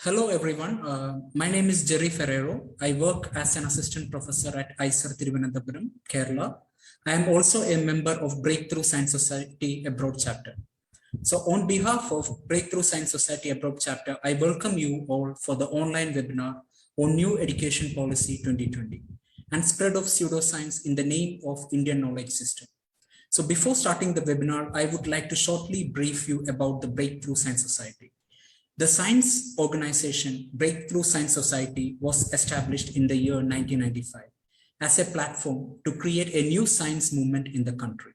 Hello, everyone. My name is Jerry Ferrero. I work as an assistant professor at ISER Thiruvananthapuram, Kerala. I am also a member of Breakthrough Science Society Abroad chapter. So on behalf of Breakthrough Science Society Abroad chapter, I welcome you all for the online webinar on New Education Policy 2020 and spread of pseudoscience in the name of Indian knowledge system. So before starting the webinar, I would like to shortly brief you about the Breakthrough Science Society. The science organization Breakthrough Science Society was established in the year 1995 as a platform to create a new science movement in the country.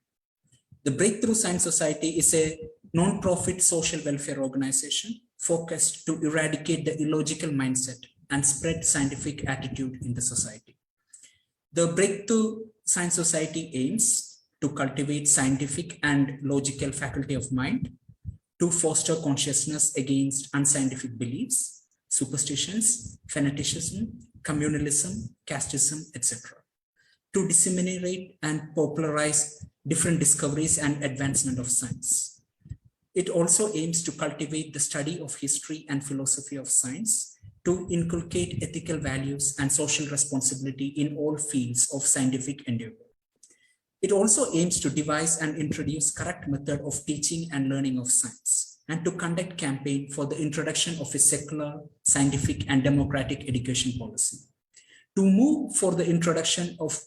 The Breakthrough Science Society is a non-profit social welfare organization focused to eradicate the illogical mindset and spread scientific attitude in the society. The Breakthrough Science Society aims to cultivate scientific and logical faculty of mind, to foster consciousness against unscientific beliefs, superstitions, fanaticism, communalism, casteism, etc., to disseminate and popularize different discoveries and advancement of science. It also aims to cultivate the study of history and philosophy of science, to inculcate ethical values and social responsibility in all fields of scientific endeavor. It also aims to devise and introduce correct method of teaching and learning of science, and to conduct campaign for the introduction of a secular, scientific, and democratic education policy. To move for the introduction of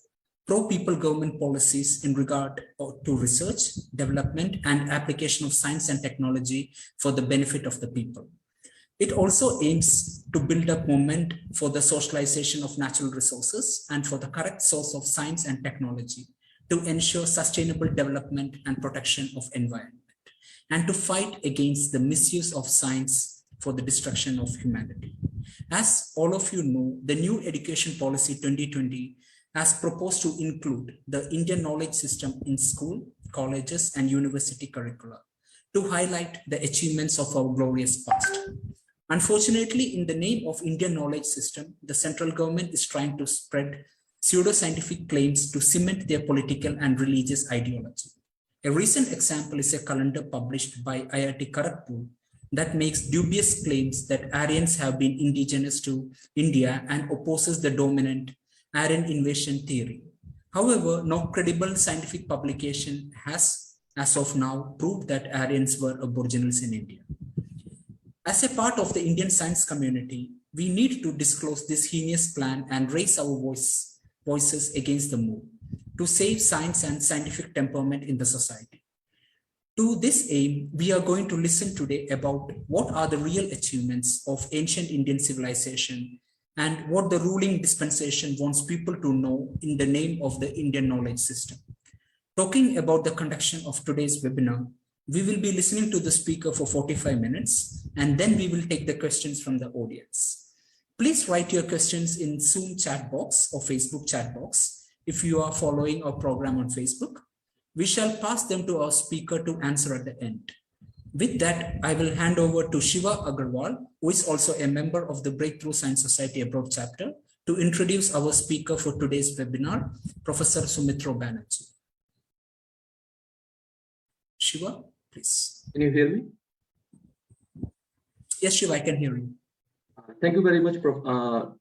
pro-people government policies in regard to research, development, and application of science and technology for the benefit of the people. It also aims to build up movement for the socialization of natural resources and for the correct source of science and technology, to ensure sustainable development and protection of environment, and to fight against the misuse of science for the destruction of humanity. As all of you know, the New Education Policy 2020 has proposed to include the Indian knowledge system in school, colleges, and university curricula to highlight the achievements of our glorious past. Unfortunately, in the name of Indian knowledge system, the central government is trying to spread pseudoscientific claims to cement their political and religious ideology. A recent example is a calendar published by IIT Kharagpur that makes dubious claims that Aryans have been indigenous to India and opposes the dominant Aryan invasion theory. However, no credible scientific publication has, as of now, proved that Aryans were aboriginals in India. As a part of the Indian science community, we need to disclose this heinous plan and raise our voices against the move to save science and scientific temperament in the society. To this aim, we are going to listen today about what are the real achievements of ancient Indian civilization and what the ruling dispensation wants people to know in the name of the Indian knowledge system. Talking about the conduction of today's webinar, we will be listening to the speaker for 45 minutes, and then we will take the questions from the audience. Please write your questions in Zoom chat box or Facebook chat box if you are following our program on Facebook. We shall pass them to our speaker to answer at the end. With that, I will hand over to Shiva Agarwal, who is also a member of the Breakthrough Science Society Abroad chapter, to introduce our speaker for today's webinar, Professor Soumitro Banerjee. Shiva, please. Can you hear me? Yes, Shiva, I can hear you. Thank you very much,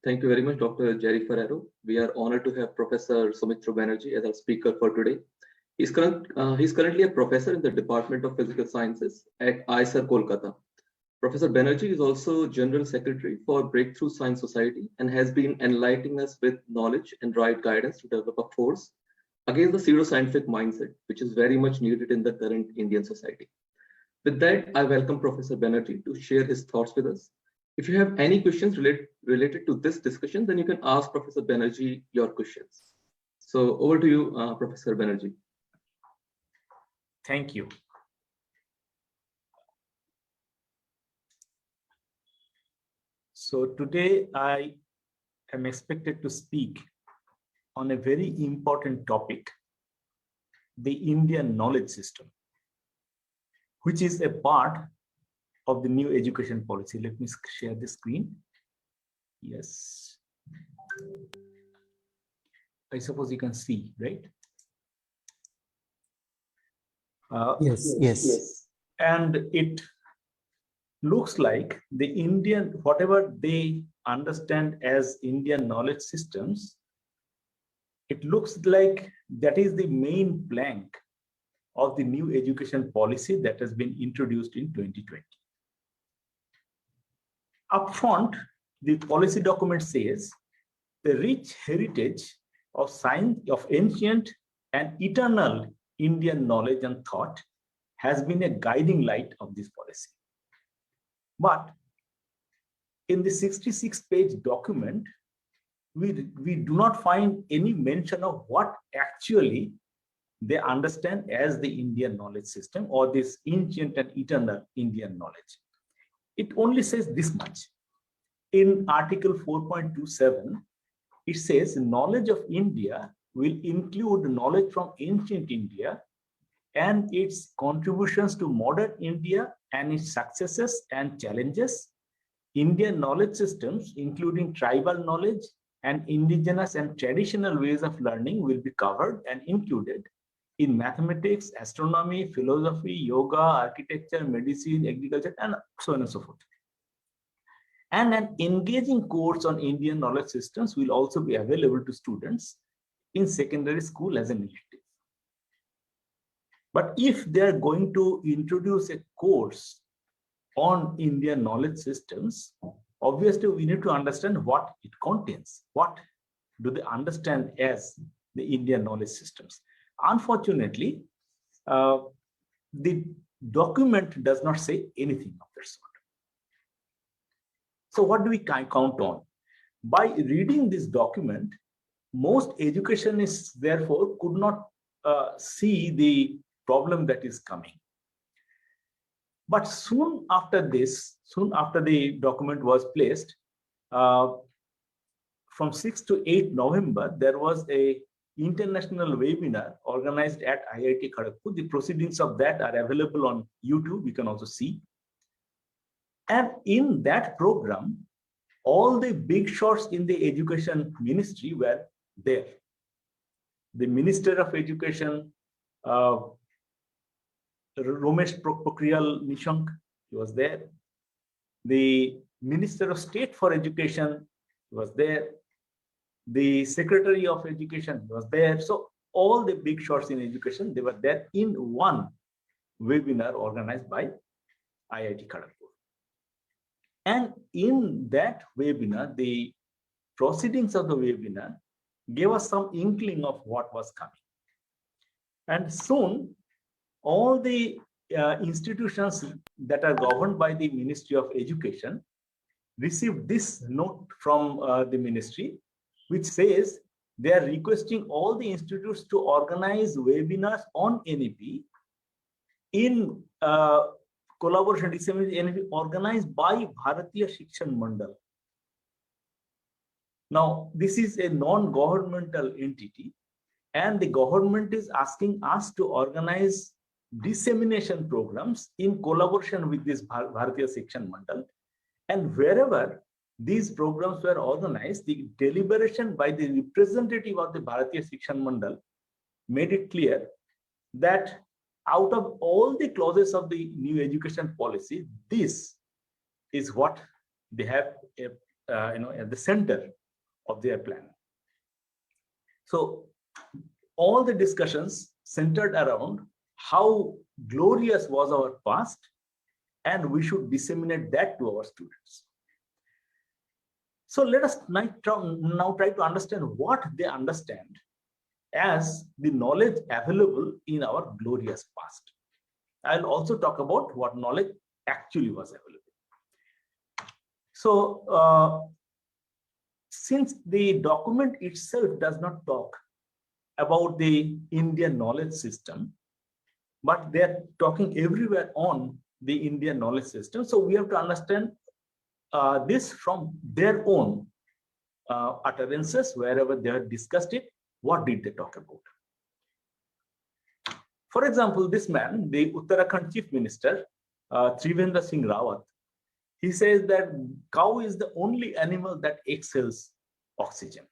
thank you very much, Dr. Jerry Ferrero. We are honored to have Professor Soumitro Banerjee as our speaker for today. He's currently a professor in the Department of Physical Sciences at ISER, Kolkata. Professor Banerjee is also General Secretary for Breakthrough Science Society and has been enlightening us with knowledge and right guidance to develop a force against the pseudoscientific mindset, which is very much needed in the current Indian society. With that, I welcome Professor Banerjee to share his thoughts with us. If you have any questions related to this discussion, then you can ask Professor Banerjee your questions. So over to you, Professor Banerjee. Thank you. So today I am expected to speak on a very important topic, the Indian knowledge system, which is a part of the new education policy. Let me share the screen. Yes. I suppose you can see, right? Yes. And it looks like the Indian, whatever they understand as Indian knowledge systems, it looks like that is the main plank of the new education policy that has been introduced in 2020. Upfront, the policy document says the rich heritage of science, of ancient and eternal Indian knowledge and thought has been a guiding light of this policy. But in the 66-page document, we do not find any mention of what actually they understand as the Indian knowledge system or this ancient and eternal Indian knowledge. It only says this much. In Article 4.27, it says knowledge of India will include knowledge from ancient India and its contributions to modern India and its successes and challenges. Indian knowledge systems, including tribal knowledge and indigenous and traditional ways of learning, will be covered and included in mathematics, astronomy, philosophy, yoga, architecture, medicine, agriculture, and so on and so forth. And an engaging course on Indian knowledge systems will also be available to students in secondary school as an elective. But if they are going to introduce a course on Indian knowledge systems, obviously we need to understand what it contains. What do they understand as the Indian knowledge systems? Unfortunately, the document does not say anything of that sort. So what do we count on? By reading this document, most educationists therefore could not see the problem that is coming. But soon after this, soon after the document was placed, from 6 to 8 November, there was a international webinar organized at IIT Kharagpur. The proceedings of that are available on YouTube. You can also see. And in that program, all the big shots in the education ministry were there. The Minister of Education, Ramesh Pokhriyal Nishank, he was there. The Minister of State for Education was there. The Secretary of Education was there. So all the big shots in education, they were there in one webinar organized by IIT Kharagpur. And in that webinar, the proceedings of the webinar gave us some inkling of what was coming. And soon, all the institutions that are governed by the Ministry of Education received this note from the ministry, which says they are requesting all the institutes to organize webinars on NEP in collaboration, dissemination NEP organized by Bharatiya Shikshan Mandal. Now, this is a non-governmental entity, and the government is asking us to organize dissemination programs in collaboration with this Bharatiya Shikshan Mandal. And wherever these programs were organized, the deliberation by the representative of the Bharatiya Shikshan Mandal made it clear that out of all the clauses of the new education policy, this is what they have at the center of their plan. So all the discussions centered around how glorious was our past, and we should disseminate that to our students. So let us now try to understand what they understand as the knowledge available in our glorious past. I'll also talk about what knowledge actually was available. So since the document itself does not talk about the Indian knowledge system, but they're talking everywhere on the Indian knowledge system, so we have to understand this from their own utterances, wherever they have discussed it. What did they talk about? For example, this man, the Uttarakhand Chief Minister, Trivendra Singh Rawat, he says that cow is the only animal that exhales oxygen.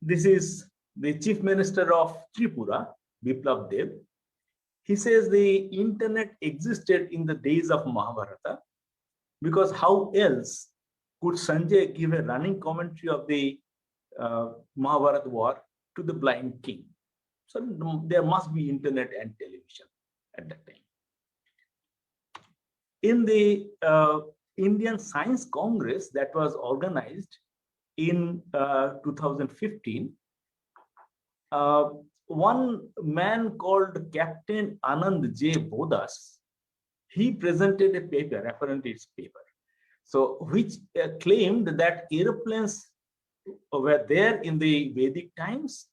This is the Chief Minister of Tripura, Biplab Dev. He says the internet existed in the days of Mahabharata, because how else could Sanjay give a running commentary of the Mahabharata war to the blind king? So there must be internet and television at that time. In the Indian Science Congress that was organized in 2015, one man called Captain Anand J. Bodas, he presented a paper, apparently it's paper, so which claimed that airplanes were there in the Vedic times,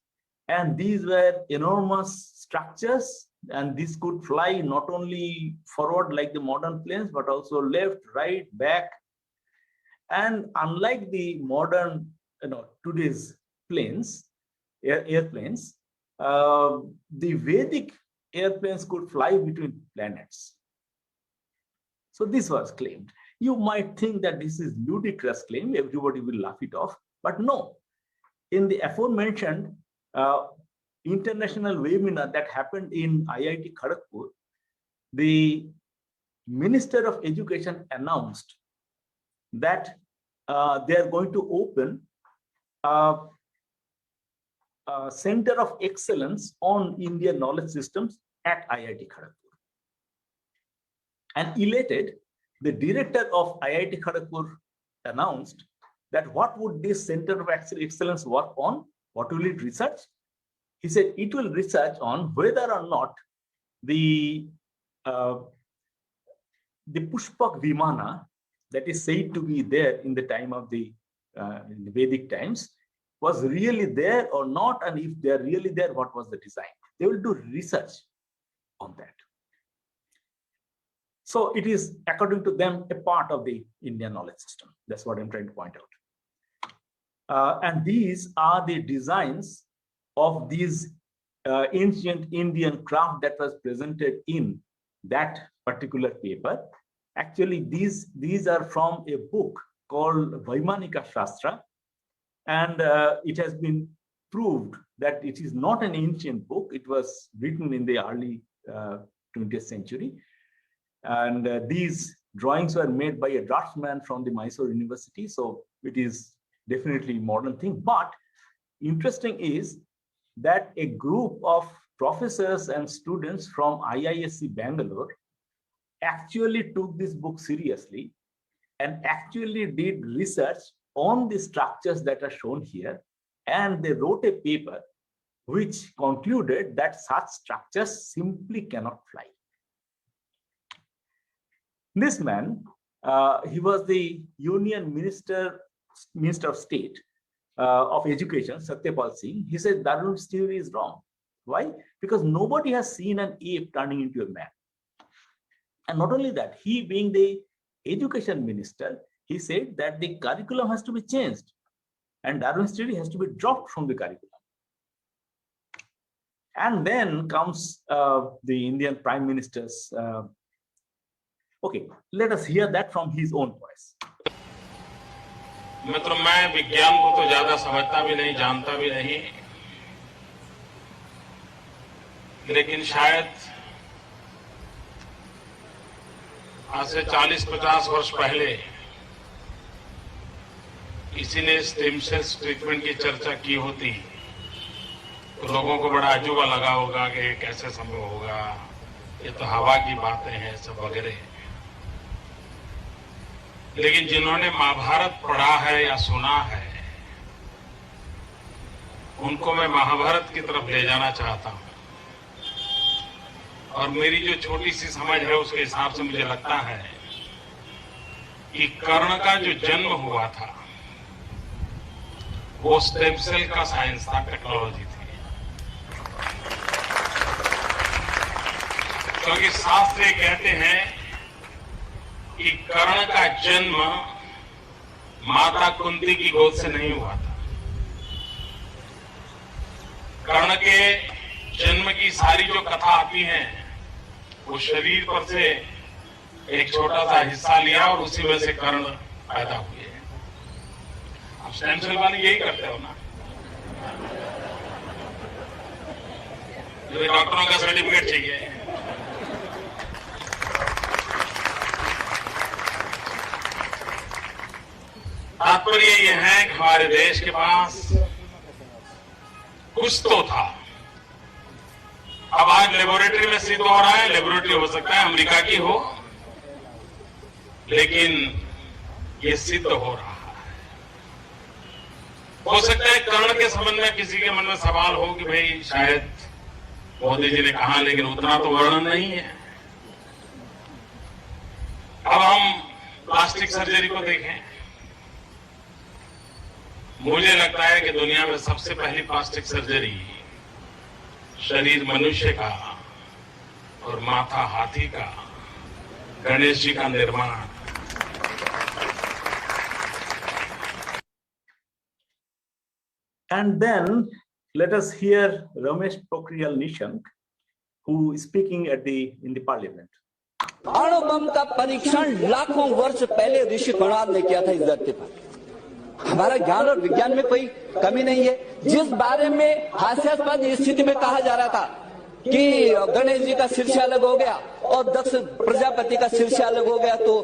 and these were enormous structures, and this could fly not only forward like the modern planes, but also left, right, back. And unlike the modern, today's planes, airplanes, the Vedic airplanes could fly between planets. So this was claimed. You might think that this is ludicrous claim, everybody will laugh it off, but no. In the aforementioned international webinar that happened in IIT Kharagpur, the Minister of Education announced that they are going to open a Center of Excellence on Indian knowledge systems at IIT Kharagpur. And elated, the director of IIT Kharagpur announced that what would this Center of Excellence work on? What will it research? He said it will research on whether or not the Pushpak Vimana that is said to be there in the time of the Vedic times was really there or not, and if they are really there, what was the design? They will do research on that. So it is, according to them, a part of the Indian knowledge system. That's what I'm trying to point out. And these are the designs of these ancient Indian craft that was presented in that particular paper. Actually, these are from a book called Vaimanika Shastra, and it has been proved that it is not an ancient book. It was written in the early 20th century. And these drawings were made by a draftsman from the Mysore University. So it is definitely a modern thing. But interesting is that a group of professors and students from IISc Bangalore actually took this book seriously and actually did research on the structures that are shown here. And they wrote a paper which concluded that such structures simply cannot fly. This man, he was the Union Minister of State of Education, Satyapal Singh. He said Darwin's theory is wrong. Why? Because nobody has seen an ape turning into a man. And not only that, he being the education minister, he said that the curriculum has to be changed and Darwin's theory has to be dropped from the curriculum. And then comes the Indian Prime Minister's. Okay, let us hear that from his own voice. मित्रों, मैं विज्ञान को तो ज्यादा समझता भी नहीं, जानता भी नहीं, लेकिन शायद आज से 40-50 वर्ष पहले किसी ने स्टेम सेल्स ट्रीटमेंट की चर्चा की होती तो लोगों को बड़ा अजूबा लगा होगा कि ये कैसे संभव होगा, ये तो हवा की बातें हैं सब वगैरह। लेकिन जिन्होंने महाभारत पढ़ा है या सुना है, उनको मैं महाभारत की तरफ ले जाना चाहता हूं। और मेरी जो छोटी सी समझ है उसके हिसाब से मुझे लगता है कि कर्ण का जो जन्म हुआ था वो स्टेम सेल का साइंस था, टेक्नोलॉजी थी। क्योंकि शास्त्र ये कहते हैं कि कर्ण का जन्म माता कुंती की गोद से नहीं हुआ था। कर्ण के जन्म की सारी जो कथा आती है वो शरीर पर से एक छोटा सा हिस्सा लिया और उसी में से कर्ण पैदा हुए। आप स्टेम सेल वाले यही करते हो ना, जो डॉक्टरों का सर्टिफिकेट चाहिए तात्पर्य ये है कि हमारे देश के पास कुछ तो था। अब आज लेबोरेटरी में सिद्ध हो रहा है, लेबोरेटरी हो सकता है अमेरिका की हो, लेकिन ये सिद्ध हो रहा है। हो सकता है कर्ण के संबंध में किसी के मन में सवाल हो कि भाई शायद मोदी जी ने कहा, लेकिन उतना तो वर्णन नहीं है। अब हम प्लास्टिक सर्जरी को देखें, मुझे लगता है कि दुनिया में सबसे पहली प्लास्टिक सर्जरी शरीर मनुष्य का और माथा हाथी का, गणेश जी का निर्माण। And then let us hear Ramesh Pokhriyal Nishank, who is speaking in the parliament. अणु बम का परीक्षण लाखों वर्ष पहले ऋषि गणवाद ने किया था इस धरती पर। हमारा ज्ञान और विज्ञान में कोई कमी नहीं है। जिस बारे में हास्यास्पद स्थिति में कहा जा रहा था कि गणेश जी का शीर्ष अलग हो गया और दक्ष प्रजापति का शीर्ष अलग हो गया, तो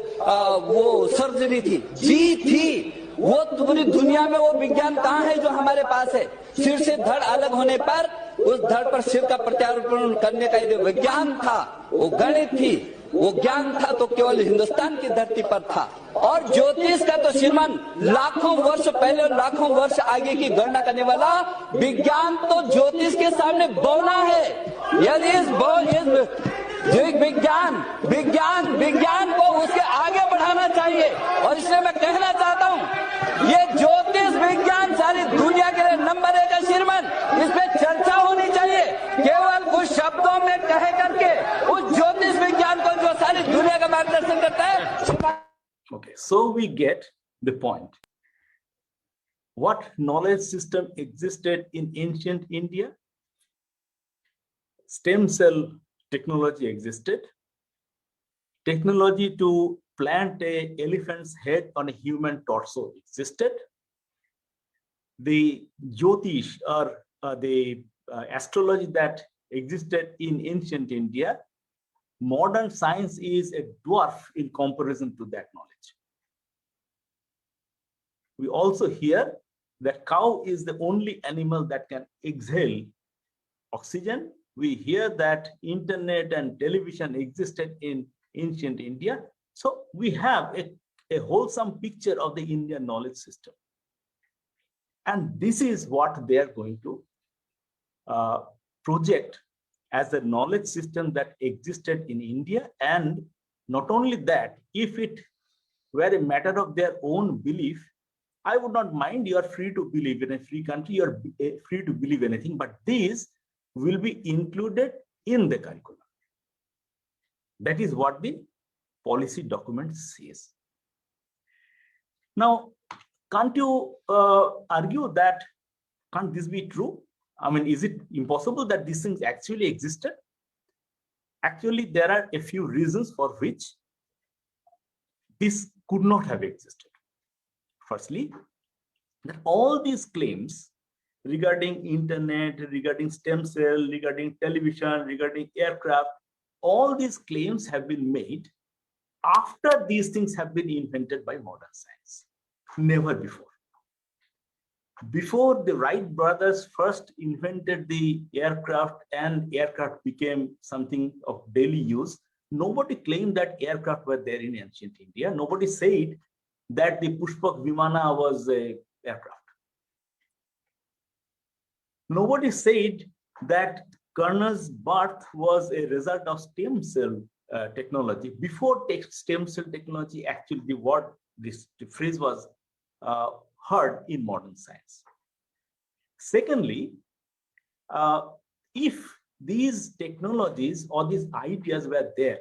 वो सर्जरी थी, जी थी। वो पूरी दुनिया में वो विज्ञान कहाँ है जो हमारे पास है? सिर से धड़ अलग होने पर उस धड़ पर सिर का प्रत्यारोपण करने का जो विज्ञान था, वो गणित थी, वो ज्ञान था, तो केवल हिंदुस्तान की धरती पर था। और ज्योतिष का तो श्रीमान लाखों वर्ष पहले, लाखों वर्ष आगे की गणना करने वाला विज्ञान तो ज्योतिष के सामने बौना है। यदि इस विज्ञान को उसके आगे बढ़ाना चाहिए। और इसलिए मैं कहना चाहता हूँ, ये ज्योतिष विज्ञान सारी दुनिया के लिए नंबर 1 है श्रीमान। इस पे चर्चा होनी चाहिए, केवल कुछ शब्दों में कह करके उस ज्योतिष विज्ञान को जो सारी दुनिया का मार्गदर्शन करता है। Okay, so we get the point. What knowledge system existed in ancient India? Stem cell technology existed. Technology to plant a elephant's head on a human torso existed. The Jyotish or the astrology that existed in ancient India, modern science is a dwarf in comparison to that knowledge. We also hear that cow is the only animal that can exhale oxygen. We hear that internet and television existed in ancient India. So we have a wholesome picture of the Indian knowledge system. And this is what they are going to project as a knowledge system that existed in India. And not only that, if it were a matter of their own belief, I would not mind. You are free to believe in a free country, you are free to believe anything, but these will be included in the curriculum. That is what the policy document says. Now, can't you argue that, can't this be true? I mean, is it impossible that these things actually existed? Actually, there are a few reasons for which this could not have existed. Firstly, that all these claims regarding internet, regarding stem cell, regarding television, regarding aircraft, all these claims have been made after these things have been invented by modern science, never before. Before the Wright brothers first invented the aircraft and aircraft became something of daily use, nobody claimed that aircraft were there in ancient India. Nobody said that the Pushpak Vimana was an aircraft. Nobody said that Karna's birth was a result of stem cell technology. Before stem cell technology, actually the phrase was heard in modern science. Secondly, if these technologies or these ideas were there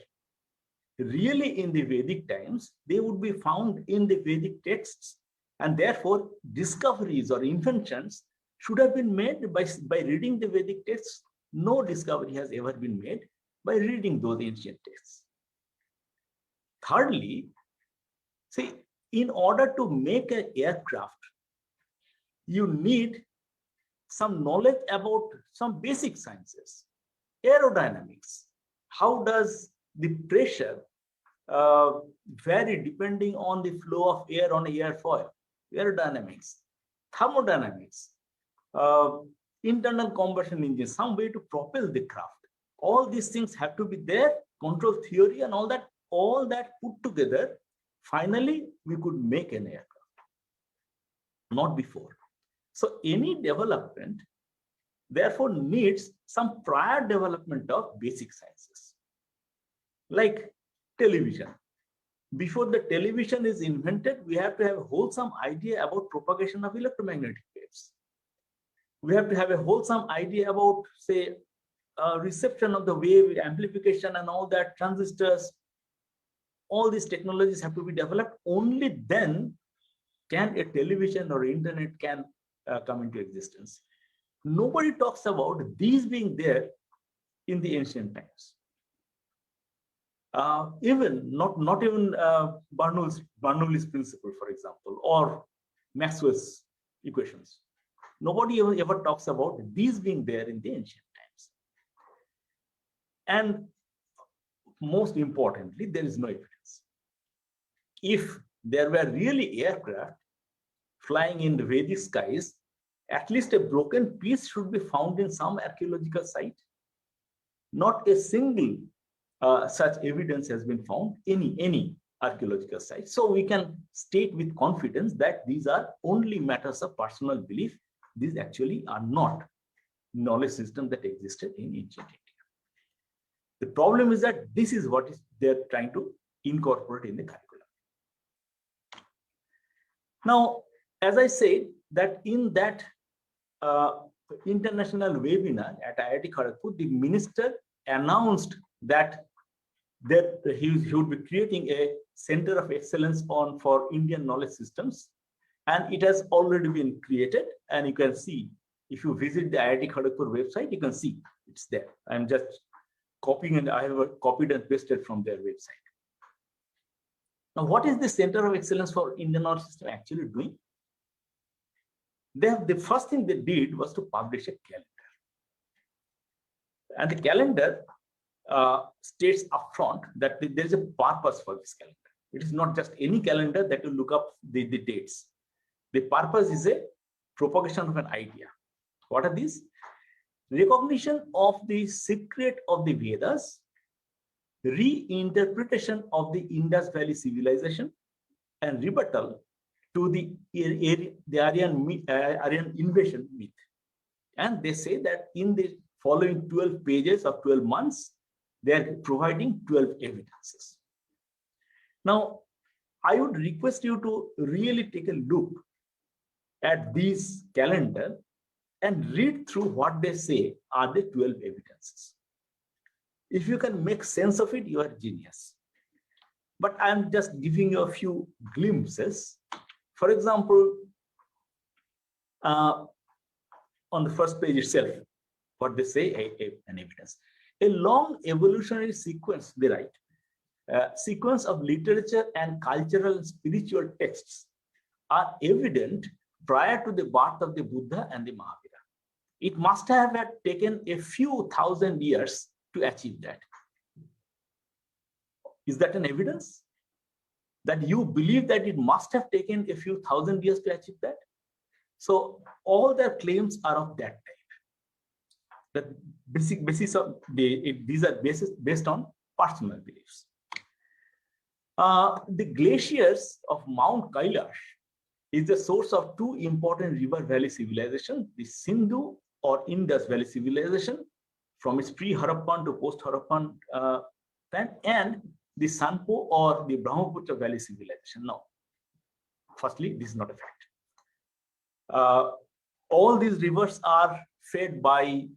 really in the Vedic times, they would be found in the Vedic texts, and therefore discoveries or inventions should have been made by reading the Vedic texts. No discovery has ever been made by reading those ancient texts. Thirdly, see, in order to make an aircraft, you need some knowledge about some basic sciences, aerodynamics. How does the pressure vary depending on the flow of air on an airfoil? aerodynamics, thermodynamics, internal combustion engine, some way to propel the craft. All these things have to be there, control theory and all that put together. Finally, we could make an aircraft, not before. So any development, therefore, needs some prior development of basic sciences, like television. Before the television is invented, we have to have a wholesome idea about propagation of electromagnetic waves. We have to have a wholesome idea about, say, reception of the wave, amplification and all that, transistors. All these technologies have to be developed. Only then can a television or internet can come into existence. Nobody talks about these being there in the ancient times. Even not even Bernoulli's principle, for example, or Maxwell's equations. Nobody ever talks about these being there in the ancient times. And most importantly, there is no evidence. If there were really aircraft flying in the Vedic skies, at least a broken piece should be found in some archaeological site. Not a single such evidence has been found in any archaeological site. So we can state with confidence that these are only matters of personal belief. These actually are not knowledge system that existed in ancient India. The problem is that this is what they're trying to incorporate in the curriculum. Now, as I said, that in that international webinar at IIT Kharagpur, the minister announced that he would be creating a center of excellence for Indian knowledge systems, and it has already been created. And you can see, if you visit the IIT Kharagpur website, you can see it's there. I'm just copying, and I have copied and pasted from their website. Now, what is the Center of Excellence for Indian Knowledge System actually doing? The first thing they did was to publish a calendar. And the calendar states upfront that there is a purpose for this calendar. It is not just any calendar that you look up the dates. The purpose is a propagation of an idea. What are these? Recognition of the secret of the Vedas, reinterpretation of the Indus Valley Civilization, and rebuttal to the Aryan invasion myth. And they say that in the following 12 pages of 12 months, they are providing 12 evidences. Now, I would request you to really take a look at these calendar and read through what they say are the 12 evidences. If you can make sense of it, you are genius. But I'm just giving you a few glimpses. For example, on the first page itself, what they say, an evidence. A long evolutionary sequence, they write, sequence of literature and cultural and spiritual texts are evident prior to the birth of the Buddha and the Mahavira. It must have taken a few thousand years to achieve that. Is that an evidence? That you believe that it must have taken a few thousand years to achieve that? So all their claims are of that type. The basis of these are based on personal beliefs. The glaciers of Mount Kailash is the source of two important river valley civilizations, the Sindhu or Indus Valley Civilization from its pre-Harappan to post-Harappan time, and the Sanpo or the Brahmaputra Valley Civilization. Now, firstly, this is not a fact. All these rivers are fed by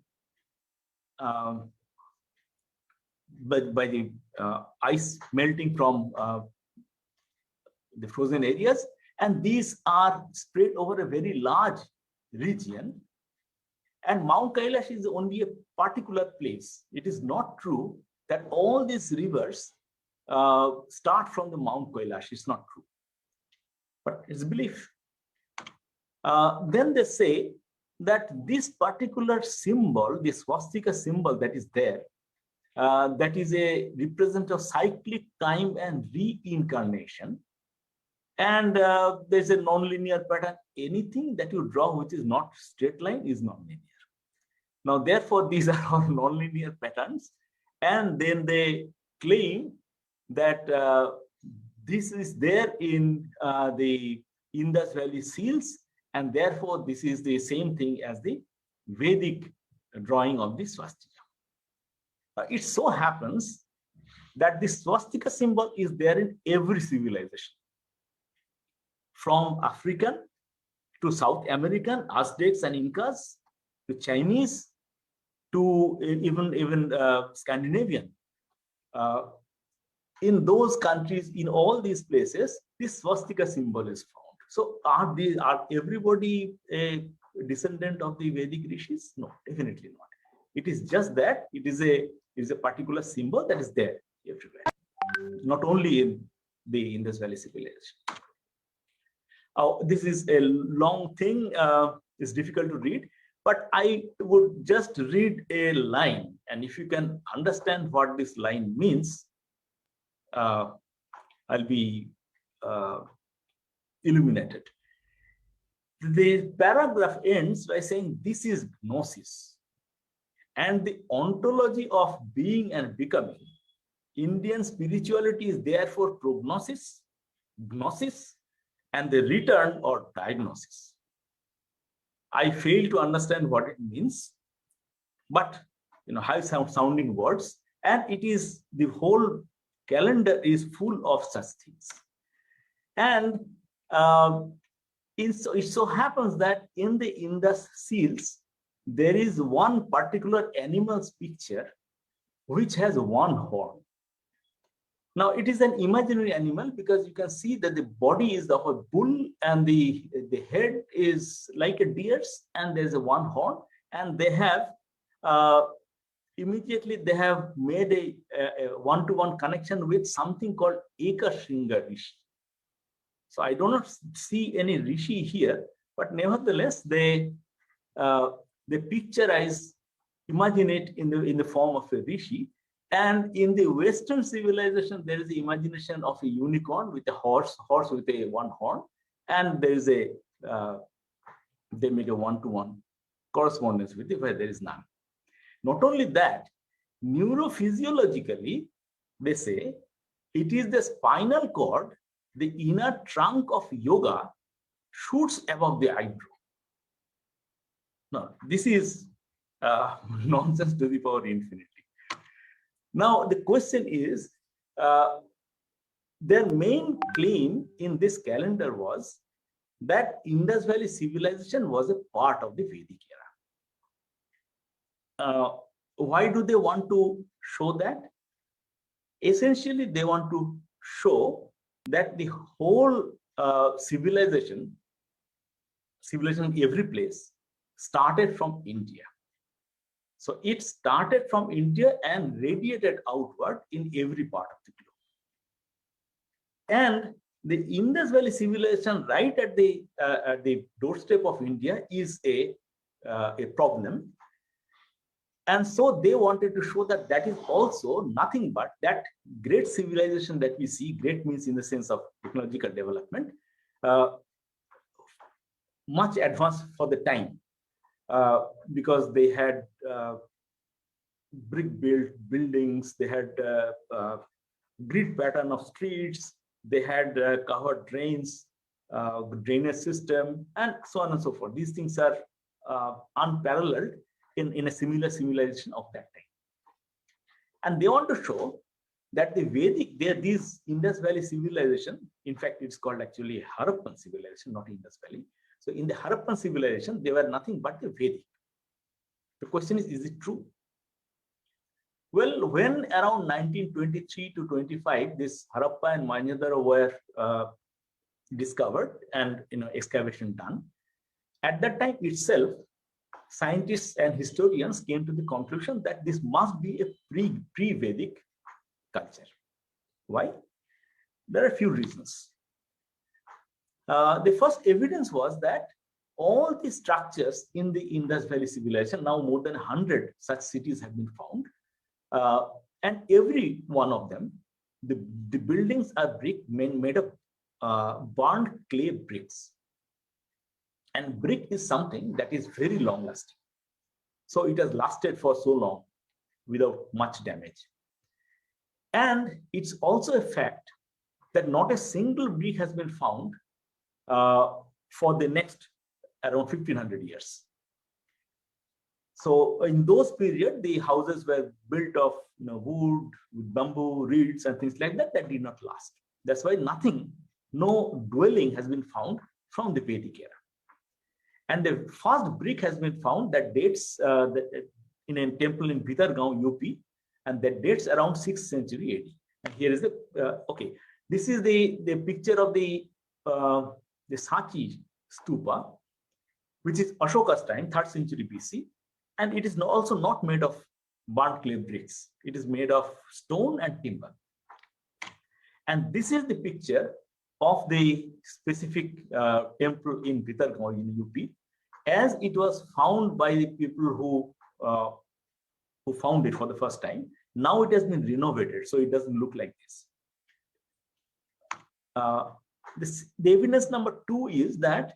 the ice melting from the frozen areas, and these are spread over a very large region. And Mount Kailash is only a particular place. It is not true that all these rivers start from the Mount Kailash. It's not true, but it's a belief. Then they say that this particular symbol, this swastika symbol that is there, that is a representative of cyclic time and reincarnation. And there's a non-linear pattern. Anything that you draw which is not straight line is non-linear. Now, therefore, these are all non-linear patterns. And then they claim that this is there in the Indus Valley Seals, and therefore this is the same thing as the Vedic drawing of the swastika. It so happens that the swastika symbol is there in every civilization, from African to South American, Aztecs and Incas, to Chinese, to even Scandinavian. In those countries, in all these places, this swastika symbol is found. So are everybody a descendant of the Vedic rishis? No, definitely not. It is just that it is a particular symbol that is there everywhere, not only in the Indus Valley civilization. This is a long thing. It's difficult to read, but I would just read a line, and if you can understand what this line means, I'll be illuminated. The paragraph ends by saying, this is gnosis, and the ontology of being and becoming. Indian spirituality is therefore prognosis, gnosis, and the return or diagnosis. I fail to understand what it means, but high sounding words, and it is, the whole calendar is full of such things. And it so happens that in the Indus Seals, there is one particular animal's picture which has one horn. Now, it is an imaginary animal because you can see that the body is of a bull and the head is like a deer's, and there's a one horn, and they have immediately they have made a one-to-one connection with something called Ekashringa Rishi. So I do not see any Rishi here, but nevertheless they picturize, imagine it in the form of a Rishi. And in the Western civilization, there is the imagination of a unicorn with a horse with a one horn, and there is they make a one-to-one correspondence with it where there is none. Not only that, neurophysiologically, they say it is the spinal cord, the inner trunk of yoga shoots above the eyebrow. Now, this is nonsense to the power infinity. Now, the question is, their main claim in this calendar was that Indus Valley civilization was a part of the Vedic era. Why do they want to show that? Essentially, they want to show that the whole civilization in every place started from India. So it started from India and radiated outward in every part of the globe. And the Indus Valley civilization, right at the doorstep of India, is a problem. And so they wanted to show that that is also nothing but that great civilization that we see. Great means in the sense of technological development, much advanced for the time. Because they had brick-built buildings, they had grid pattern of streets, they had covered drains, drainage system, and so on and so forth. These things are unparalleled in a similar civilization of that time. And they want to show that the Vedic, these Indus Valley civilization, in fact, it's called actually Harappan civilization, not Indus Valley. So in the Harappan civilization, they were nothing but the Vedic. The question is it true? Well, when around 1923 to 25, this Harappa and Mohenjo-daro were discovered and excavation done, at that time itself, scientists and historians came to the conclusion that this must be a pre-Vedic culture. Why? There are a few reasons. The first evidence was that all the structures in the Indus Valley civilization, now more than 100 such cities have been found, and every one of them, the buildings are made of burnt clay bricks. And brick is something that is very long lasting. So it has lasted for so long without much damage. And it's also a fact that not a single brick has been found for the next around 1500 years. So in those periods, the houses were built of wood, with bamboo, reeds, and things like that did not last. That's why no dwelling has been found from the Vedic era. And the first brick has been found that dates in a temple in Bhitargaon, UP, and that dates around 6th century AD. And here is the, okay, this is the picture of the Sakhi Stupa, which is Ashoka's time, 3rd century BC. And it is also not made of burnt clay bricks. It is made of stone and timber. And this is the picture of the specific temple in Bhitargaon in UP, as it was found by the people who found it for the first time. Now it has been renovated, so it doesn't look like this. The evidence number 2 is that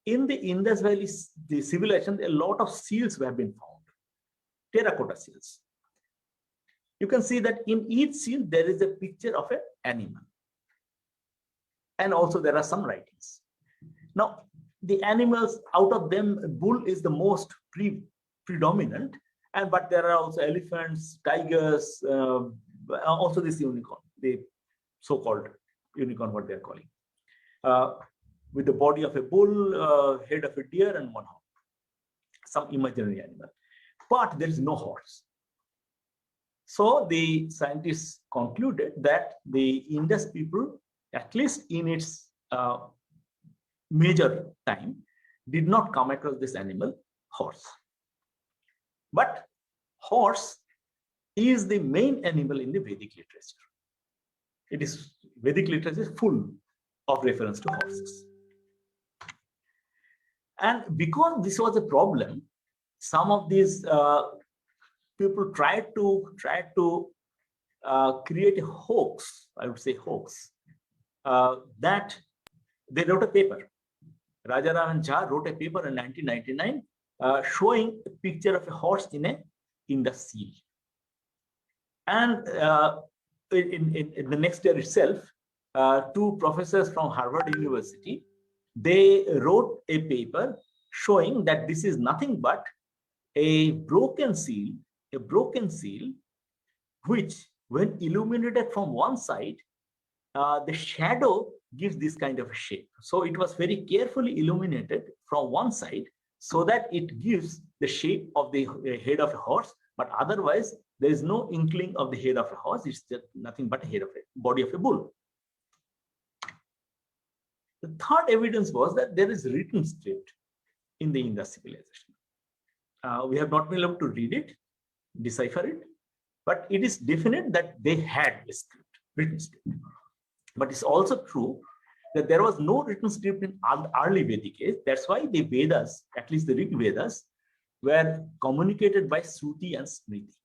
in the Indus Valley civilization, a lot of seals have been found, terracotta seals. You can see that in each seal, there is a picture of an animal. And also there are some writings. Now, the animals, out of them, bull is the most predominant, but there are also elephants, tigers, also this unicorn, the so-called unicorn, what they're calling, with the body of a bull, head of a deer, and one horn, some imaginary animal. But there is no horse. So the scientists concluded that the Indus people, at least in its major time, did not come across this animal, horse. But horse is the main animal in the Vedic literature. It is, Vedic literature is full of reference to horses. And because this was a problem, some of these people tried to create a hoax, I would say hoax, that they wrote a paper. Rajaram Jha wrote a paper in 1999 showing a picture of a horse in a Indus seal. And in the next year itself, 2 professors from Harvard University, they wrote a paper showing that this is nothing but a broken seal, which, when illuminated from one side, the shadow gives this kind of a shape. So it was very carefully illuminated from one side so that it gives the shape of the head of a horse, but otherwise there is no inkling of the head of a horse. It's just nothing but a head of a body of a bull. The third evidence was that there is written script in the Indus civilization. We have not been able to read it, decipher it, but it is definite that they had a script, written script. But it's also true that there was no written script in early Vedic age. That's why the Vedas, at least the Rig Vedas, were communicated by Shruti and Smriti,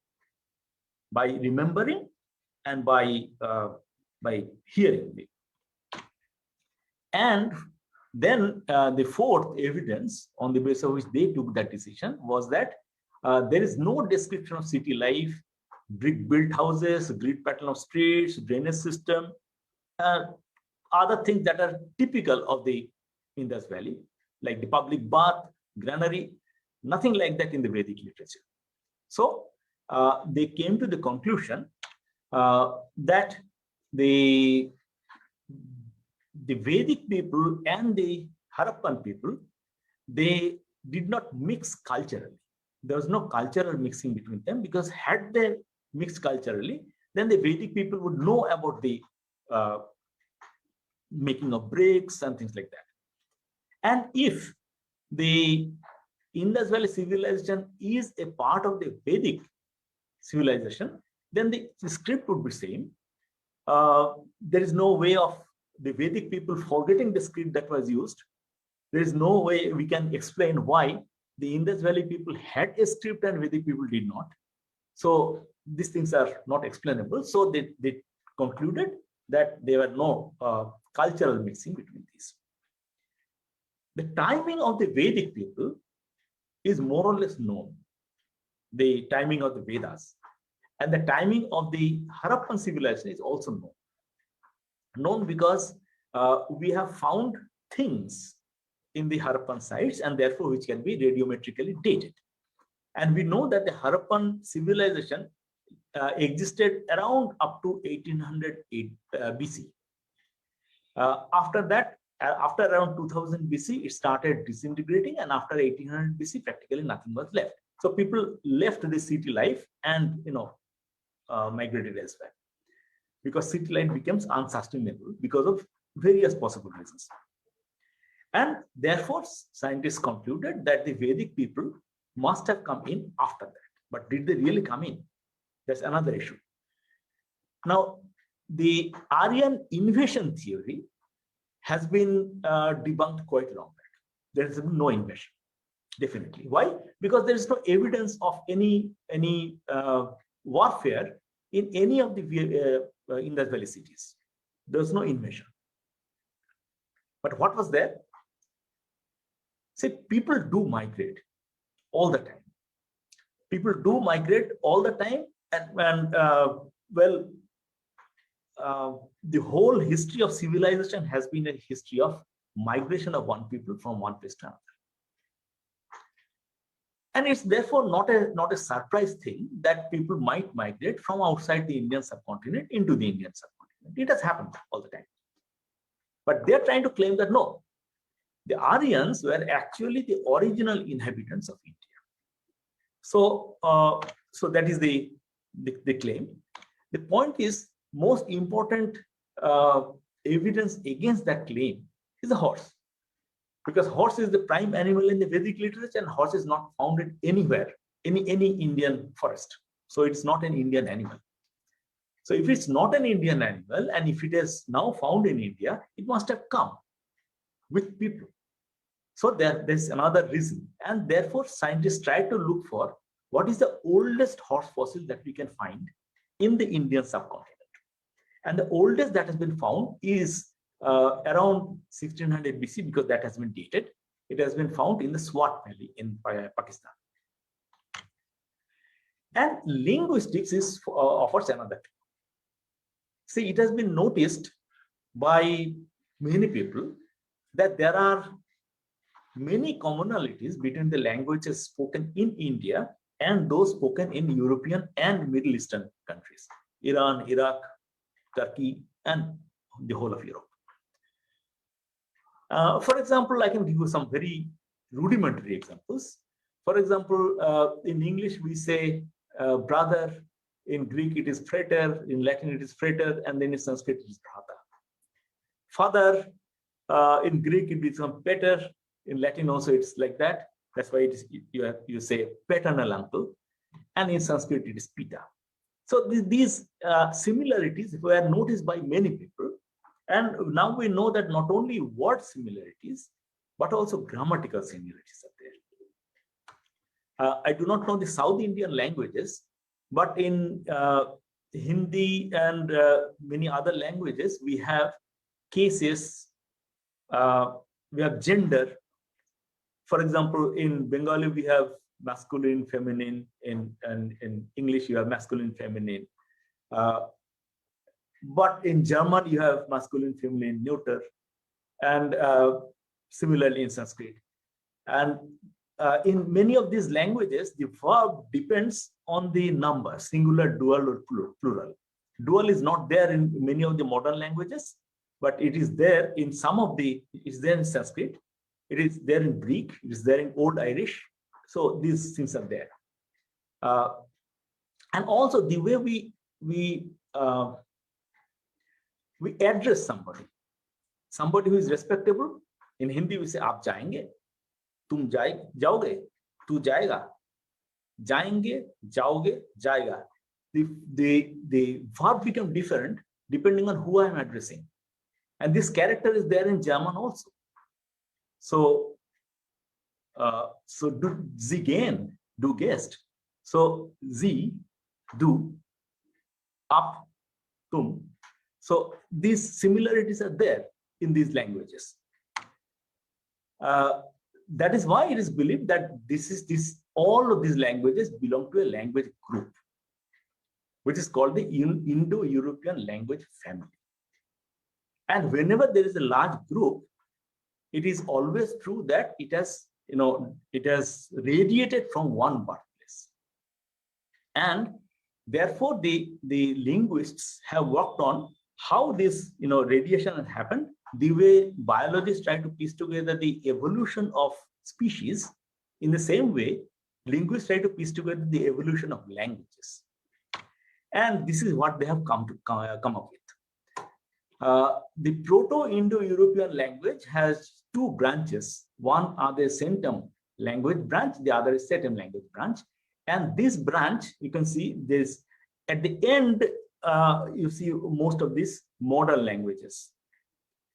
by remembering and by hearing. And then the fourth evidence on the basis of which they took that decision was that there is no description of city life, brick-built houses, grid pattern of streets, drainage system, other things that are typical of the Indus Valley, like the public bath, granary, nothing like that in the Vedic literature. So they came to the conclusion that the Vedic people and the Harappan people, they did not mix culturally. There was no cultural mixing between them, because had they mixed culturally, then the Vedic people would know about the making of bricks and things like that. And if the Indus Valley civilization is a part of the Vedic civilization, then the script would be same. There is no way of the Vedic people forgetting the script that was used. There is no way we can explain why the Indus Valley people had a script and Vedic people did not. So these things are not explainable. So they concluded that there were no cultural mixing between these. The timing of the Vedic people is more or less known, the timing of the Vedas, and the timing of the Harappan civilization is also known. Known because we have found things in the Harappan sites and therefore which can be radiometrically dated. And we know that the Harappan civilization existed around up to 1800 BC. After that, after around 2000 BC, it started disintegrating, and after 1800 BC, practically nothing was left. So people left the city life and migrated elsewhere, because city life becomes unsustainable because of various possible reasons. And therefore, scientists concluded that the Vedic people must have come in after that. But did they really come in? That's another issue. Now, the Aryan invasion theory has been debunked quite long back. There has been no invasion, definitely. Why? Because there is no evidence of any warfare in any of the Indus Valley cities. There's no invasion. But what was there? See, people do migrate all the time. People do migrate all the time, and the whole history of civilization has been a history of migration of one people from one place to another. And it's therefore not a surprise thing that people might migrate from outside the Indian subcontinent into the Indian subcontinent. It has happened all the time. But they're trying to claim that no, the Aryans were actually the original inhabitants of India. So, so that is the claim. The point is, most important evidence against that claim is the horse, because horse is the prime animal in the Vedic literature, and horse is not found anywhere, any Indian forest. So it's not an Indian animal. So if it's not an Indian animal, and if it is now found in India, it must have come with people. So there's another reason, and therefore scientists try to look for what is the oldest horse fossil that we can find in the Indian subcontinent. And the oldest that has been found is around 1600 BC, because that has been dated. It has been found in the Swat Valley in Pakistan. And linguistics offers another. See, it has been noticed by many people that there are many commonalities between the languages spoken in India and those spoken in European and Middle Eastern countries, Iran, Iraq, Turkey, and the whole of Europe. For example, I can give you some very rudimentary examples. For example, in English, we say brother. In Greek, it is frater. In Latin, it is frater. And then in Sanskrit, it is brata. Father, in Greek, it becomes pater. In Latin, also, it's like that. That's why it is, you say paternal uncle. And in Sanskrit, it is pita. So these similarities were noticed by many people. And now we know that not only word similarities, but also grammatical similarities are there. I do not know the South Indian languages, but in Hindi and many other languages, we have cases, we have gender. For example, in Bengali, we have masculine, feminine. In English, you have masculine, feminine. But in German, you have masculine, feminine, neuter. And similarly in Sanskrit. And in many of these languages, the verb depends on the number, singular, dual, or plural. Dual is not there in many of the modern languages, but it is there in some of the, it's there in Sanskrit, it is there in Greek, it is there in Old Irish. So these things are there. And also the way we address somebody who is respectable. In Hindi, we say, "Aap jayenge," "Tum jaoge," "Tu jayega," "Jayenge," "Jaoge," "Jayega." The verb become different depending on who I am addressing, and this character is there in German also. So, do Sie gehen, du gehst. So Sie, du, ab, tum. So these similarities are there. in these languages. That is why it is believed that all of these languages belong to a language group, which is called the Indo-European language family. And whenever there is a large group, it is always true that it has radiated from one birthplace. And therefore, the linguists have worked on how this radiation has happened, the way biologists try to piece together the evolution of species. In the same way, linguists try to piece together the evolution of languages. And this is what they have come up with. The Proto-Indo-European language has two branches. One are the Centum language branch, the other is Setem language branch. And this branch, you can see this at the end, you see most of these modern languages.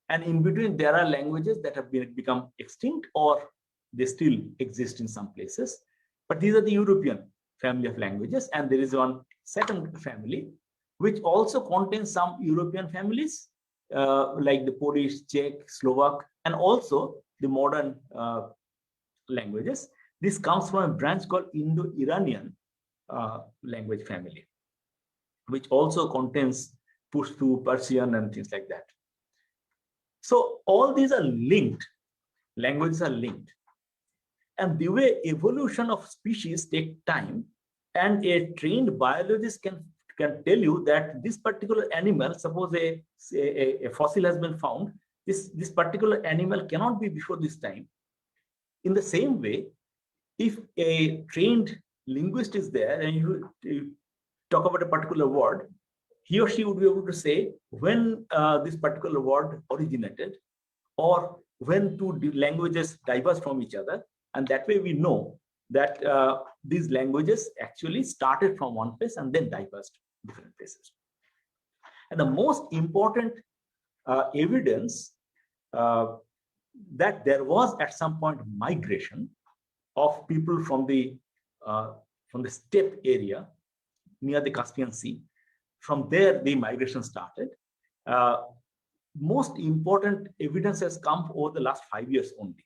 And in between, there are languages that have become extinct or they still exist in some places. But these are the European family of languages. And there is one Setem family, which also contains some European families, like the Polish, Czech, Slovak, and also the modern languages. This comes from a branch called Indo-Iranian language family, which also contains Pashto, Persian, and things like that. So all these are linked. Languages are linked. And the way evolution of species take time, and a trained biologist can tell you that this particular animal, suppose a fossil has been found, this particular animal cannot be before this time. In the same way, if a trained linguist is there and you talk about a particular word, he or she would be able to say when this particular word originated or when two languages diverged from each other. And that way we know that these languages actually started from one place and then diverged different places. And the most important evidence that there was at some point migration of people from the steppe area near the Caspian Sea. From there, the migration started. Most important evidence has come over the last 5 years only.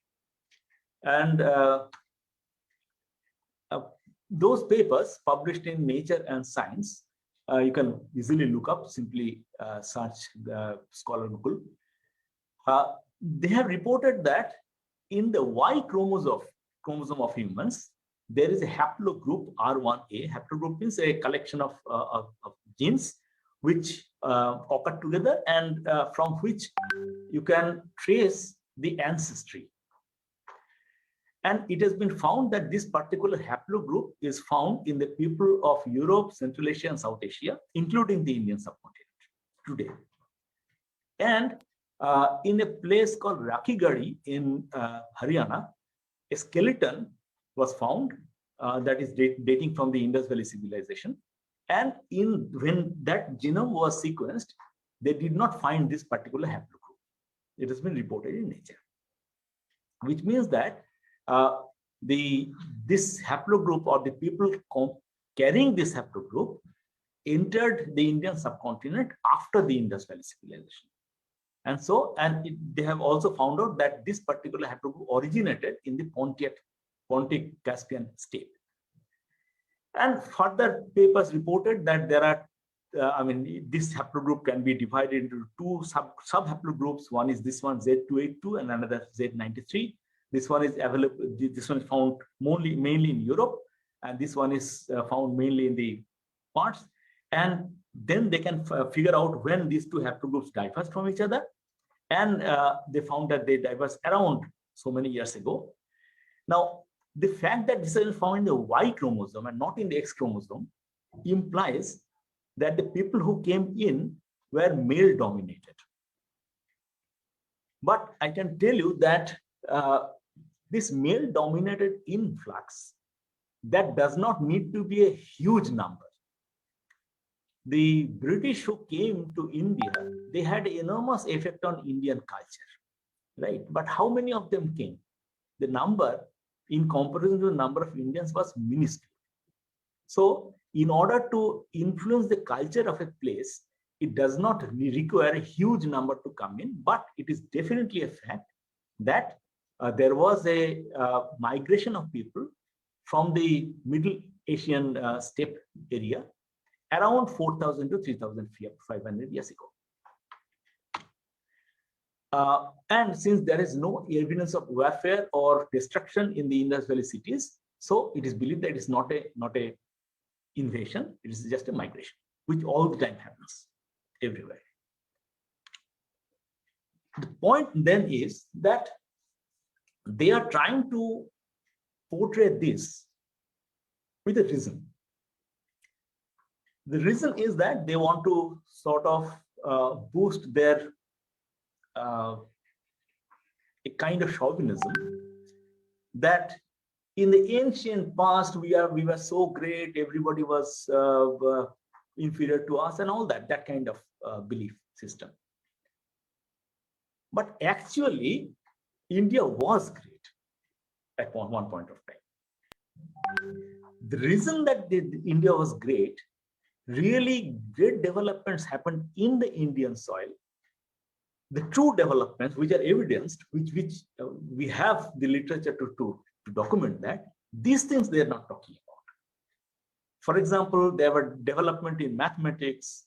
And those papers published in Nature and Science, you can easily look up, simply search Scholar Google. They have reported that in the Y chromosome of humans, there is a haplogroup R1a. Haplogroup means a collection of genes which occur together and from which you can trace the ancestry. And it has been found that this particular haplogroup is found in the people of Europe, Central Asia, and South Asia, including the Indian subcontinent today. And in a place called Rakhigari in Haryana, a skeleton was found that is dating from the Indus Valley Civilization. And when that genome was sequenced, they did not find this particular haplogroup. It has been reported in Nature, which means that this haplogroup or the people carrying this haplogroup entered the Indian subcontinent after the Indus Valley Civilization. And so, they have also found out that this particular haplogroup originated in the Pontic Caspian steppe. And further papers reported that there are, this haplogroup can be divided into two sub haplogroups. One is this one, Z282, and another Z93. This one is available. This one is found mainly in Europe, and this one is found mainly in the parts. And then they can figure out when these two haplogroups diverged from each other. And they found that they diverged around so many years ago. Now, the fact that this is found in the Y chromosome and not in the X chromosome implies that the people who came in were male dominated. But I can tell you that this male dominated influx, that does not need to be a huge number. The British who came to India, they had an enormous effect on Indian culture, right? But how many of them came? The number in comparison to the number of Indians was minuscule. So in order to influence the culture of a place, it does not require a huge number to come in, but it is definitely a fact that there was a migration of people from the Middle Asian steppe area around 4,000 to 3,500 years ago. And since there is no evidence of warfare or destruction in the Indus Valley cities, so it is believed that it is not a invasion, it is just a migration, which all the time happens everywhere. The point then is that they are trying to portray this with a reason. The reason is that they want to sort of boost their a kind of chauvinism that in the ancient past we were so great, everybody was inferior to us and all that kind of belief system. But actually, India was great at one point of time. The reason that India was great, really great developments happened in the Indian soil. The true developments, which are evidenced, which we have the literature to document that, these things they are not talking about. For example, there were development in mathematics,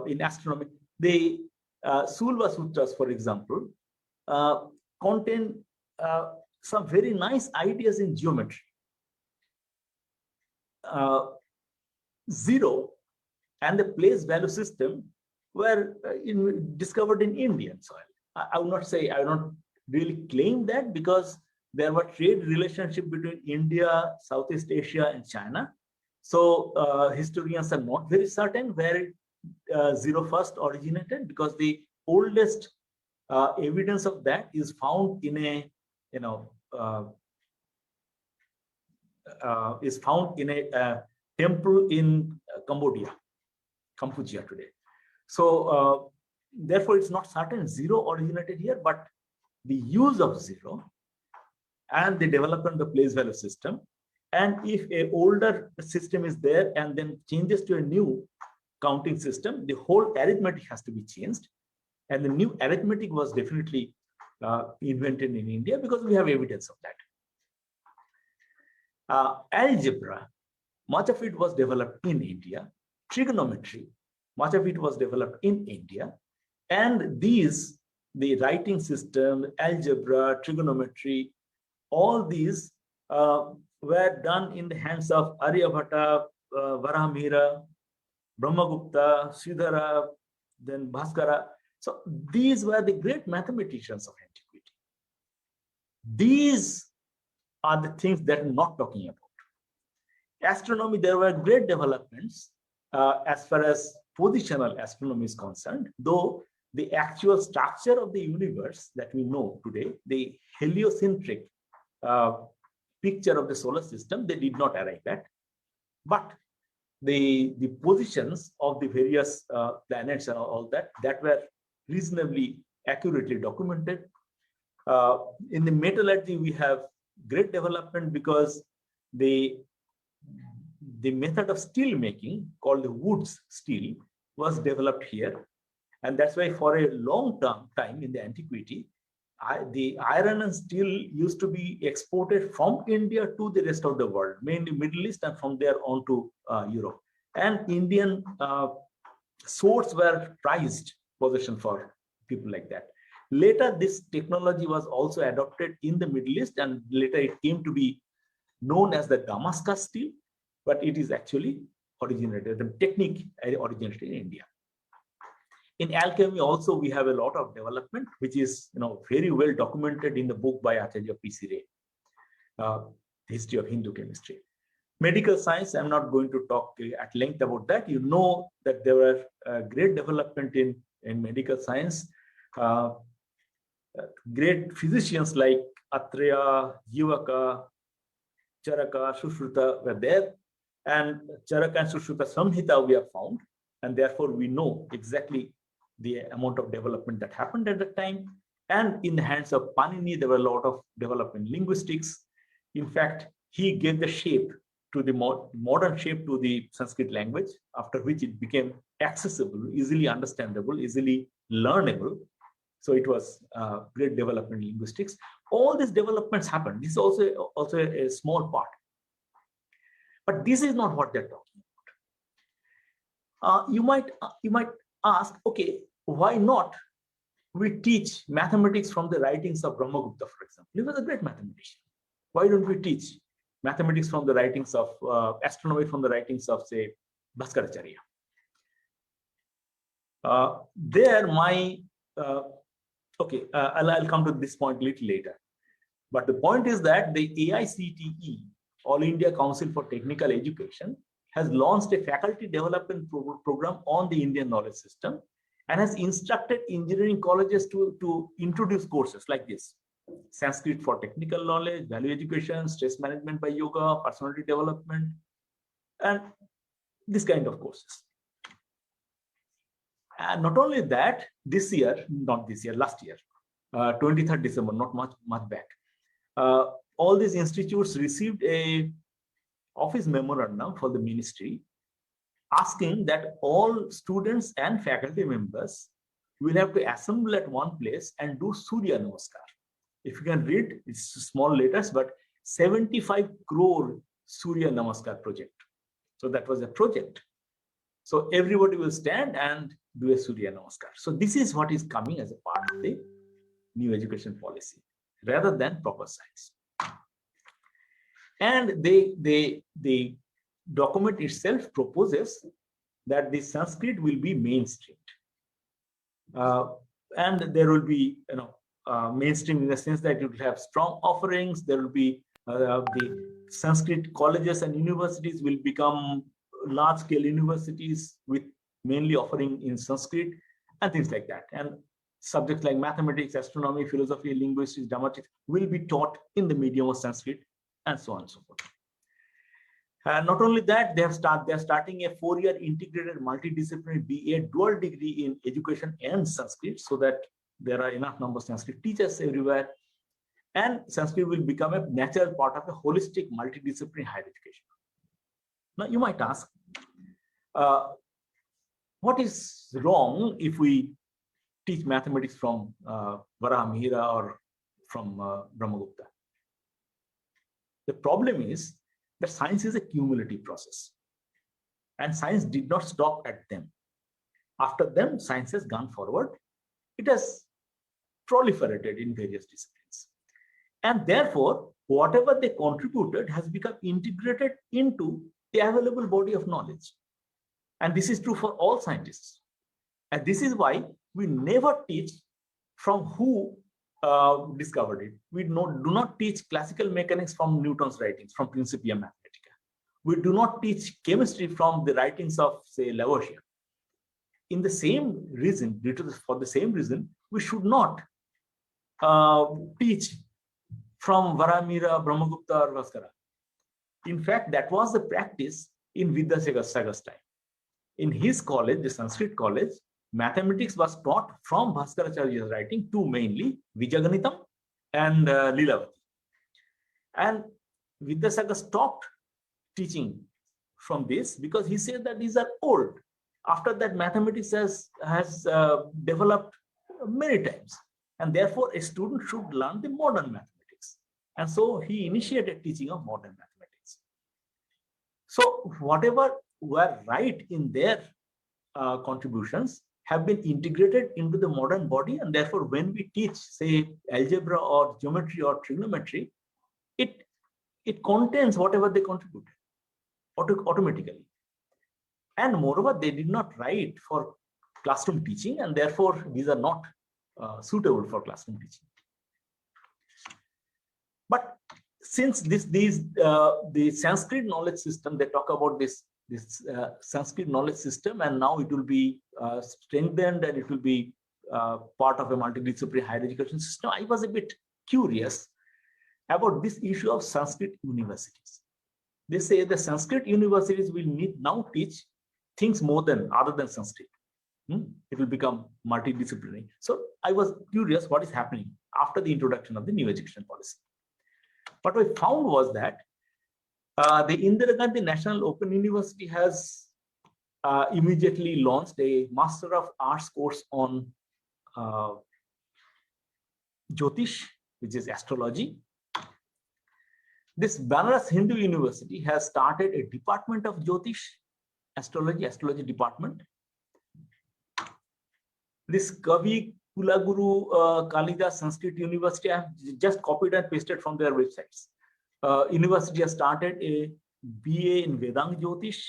in astronomy. The Sulva Sutras, for example, contain some very nice ideas in geometry. Zero and the place value system were discovered in Indian soil. I would not really claim that, because there were trade relationship between India, Southeast Asia, and China. So historians are not very certain where zero first originated, because the oldest evidence of that is found in a temple in Cambodia today. So therefore, it's not certain zero originated here, but the use of zero and the development of the place value system. And if an older system is there and then changes to a new counting system, the whole arithmetic has to be changed. And the new arithmetic was definitely invented in India, because we have evidence of that. Algebra, much of it was developed in India. Trigonometry, much of it was developed in India. And these, the writing system, algebra, trigonometry, all these were done in the hands of Aryabhata, Varahamihira, Brahmagupta, Sridhara, then Bhaskara. So these were the great mathematicians of antiquity. These are the things that I'm not talking about. Astronomy, there were great developments as far as positional astronomy is concerned, though the actual structure of the universe that we know today, the heliocentric picture of the solar system, they did not arrive at. But the positions of the various planets and all that were reasonably accurately documented. In the metallurgy, we have great development, because the method of steel making, called the Wood's steel, was developed here. And that's why for a long time in the antiquity, the iron and steel used to be exported from India to the rest of the world, mainly Middle East, and from there on to Europe. And Indian swords were prized possession for people like that. Later, this technology was also adopted in the Middle East, and later it came to be known as the Damascus steel, but it is actually originated, the technique originated in India. In alchemy also, we have a lot of development, which is very well documented in the book by Acharya P.C. Ray, History of Hindu Chemistry. Medical science, I'm not going to talk at length about that. You know that there were great development in medical science. Great physicians like Atreya, Jivaka, Charaka, Sushruta were there. And Charaka and Sushruta Samhita we have found. And therefore, we know exactly the amount of development that happened at that time. And in the hands of Panini, there were a lot of development in linguistics. In fact, he gave the shape to the modern shape to the Sanskrit language, after which it became accessible, easily understandable, easily learnable. So it was great development in linguistics. All these developments happened. This is also a small part. But this is not what they're talking about. You might ask, okay, why not we teach mathematics from the writings of Brahmagupta, for example? He was a great mathematician. Why don't we teach mathematics from the writings of astronomy from the writings of, say, Bhaskaracharya? I'll come to this point a little later. But the point is that the AICTE, All India Council for Technical Education, has launched a faculty development program on the Indian knowledge system and has instructed engineering colleges to introduce courses like this: Sanskrit for technical knowledge, value education, stress management by yoga, personality development, and this kind of courses. And not only that, last year, 23rd December, not much back, all these institutes received a office memorandum for the ministry asking that all students and faculty members will have to assemble at one place and do Surya Namaskar. If you can read, it's small letters, but 75 crore Surya Namaskar project. So that was a project. So everybody will stand and do a Surya Namaskar. So this is what is coming as a part of the new education policy, rather than proper science. And the document itself proposes that the Sanskrit will be mainstreamed. And there will be, mainstream in the sense that it will have strong offerings. There will be the Sanskrit colleges and universities will become large-scale universities with mainly offering in Sanskrit and things like that. And subjects like mathematics, astronomy, philosophy, linguistics, dramatics will be taught in the medium of Sanskrit, and so on and so forth. Not only that, they're starting a 4-year integrated multidisciplinary BA dual degree in education and Sanskrit, so that there are enough number of Sanskrit teachers everywhere. And Sanskrit will become a natural part of a holistic multidisciplinary higher education. Now, you might ask, what is wrong if we teach mathematics from Varahamihira or from Brahmagupta? The problem is that science is a cumulative process, and science did not stop at them. After them, science has gone forward. It has proliferated in various disciplines. And therefore, whatever they contributed has become integrated into the available body of knowledge. And this is true for all scientists. And this is why we never teach from who discovered it. We do not teach classical mechanics from Newton's writings, from Principia Mathematica. We do not teach chemistry from the writings of, say, Lavoisier. In the same reason, for the same reason, we should not teach from Varahamihira, Brahmagupta, or Bhaskara. In fact, that was the practice in Vidyasaga's time. In his college, the Sanskrit college, mathematics was taught from Bhaskaracharya's writing, two mainly, Vijaganitam and Lilavati. And Vidyasagar stopped teaching from this because he said that these are old. After that, mathematics has developed many times, and therefore a student should learn the modern mathematics. And so he initiated teaching of modern mathematics. So whatever were right in their contributions have been integrated into the modern body, and therefore when we teach, say, algebra or geometry or trigonometry, it contains whatever they contributed automatically. And moreover, they did not write for classroom teaching, and therefore these are not suitable for classroom teaching. But since the Sanskrit knowledge system, they talk about this Sanskrit knowledge system, and now it will be strengthened and it will be part of a multidisciplinary higher education system. I was a bit curious about this issue of Sanskrit universities. They say the Sanskrit universities will now teach things other than Sanskrit. It will become multidisciplinary. So I was curious what is happening after the introduction of the new education policy. What I found was that the Indira Gandhi National Open University has immediately launched a Master of Arts course on Jyotish, which is astrology. This Banaras Hindu University has started a department of Jyotish, astrology department. This Kavi Kulaguru Kalidas Sanskrit University, I have just copied and pasted from their websites. University has started a BA in Vedang Jyotish,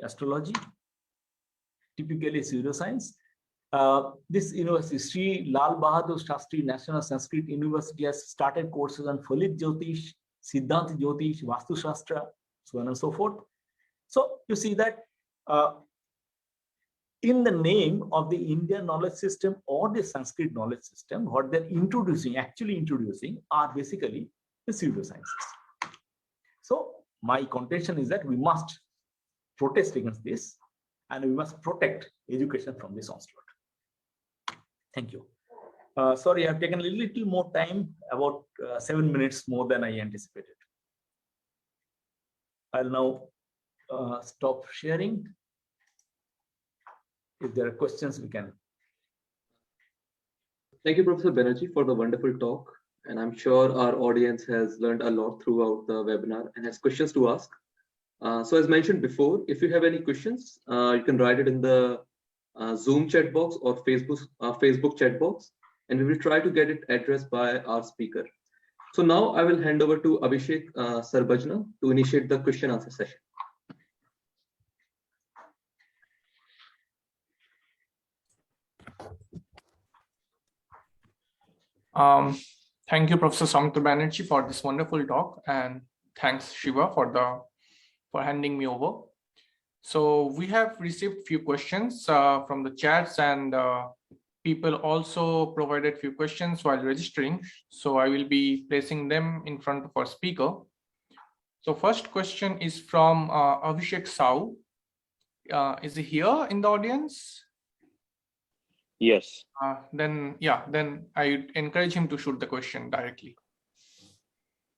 astrology, typically pseudoscience. This university, Sri Lal Bahadur Shastri National Sanskrit University, has started courses on Phalit Jyotish, Siddhant Jyotish, Vastu Shastra, so on and so forth. So you see that in the name of the Indian knowledge system or the Sanskrit knowledge system, what they're actually introducing are basically the pseudosciences. So my contention is that we must protest against this and we must protect education from this onslaught. Thank you. Sorry, I've taken a little more time, about 7 minutes more than I anticipated. I'll now stop sharing. If there are questions, we can. Thank you, Professor Banerjee, for the wonderful talk. And I'm sure our audience has learned a lot throughout the webinar and has questions to ask. So as mentioned before, if you have any questions, you can write it in the Zoom chat box or Facebook chat box, and we will try to get it addressed by our speaker. So now I will hand over to Abhishek Sarbajna to initiate the question answer session. Thank you, Professor Soumitro Banerjee, for this wonderful talk, and thanks Shiva for handing me over. So we have received few questions from the chats, and people also provided few questions while registering. So I will be placing them in front of our speaker. So first question is from Abhishek Sau. Is he here in the audience? Yes. Then I encourage him to shoot the question directly.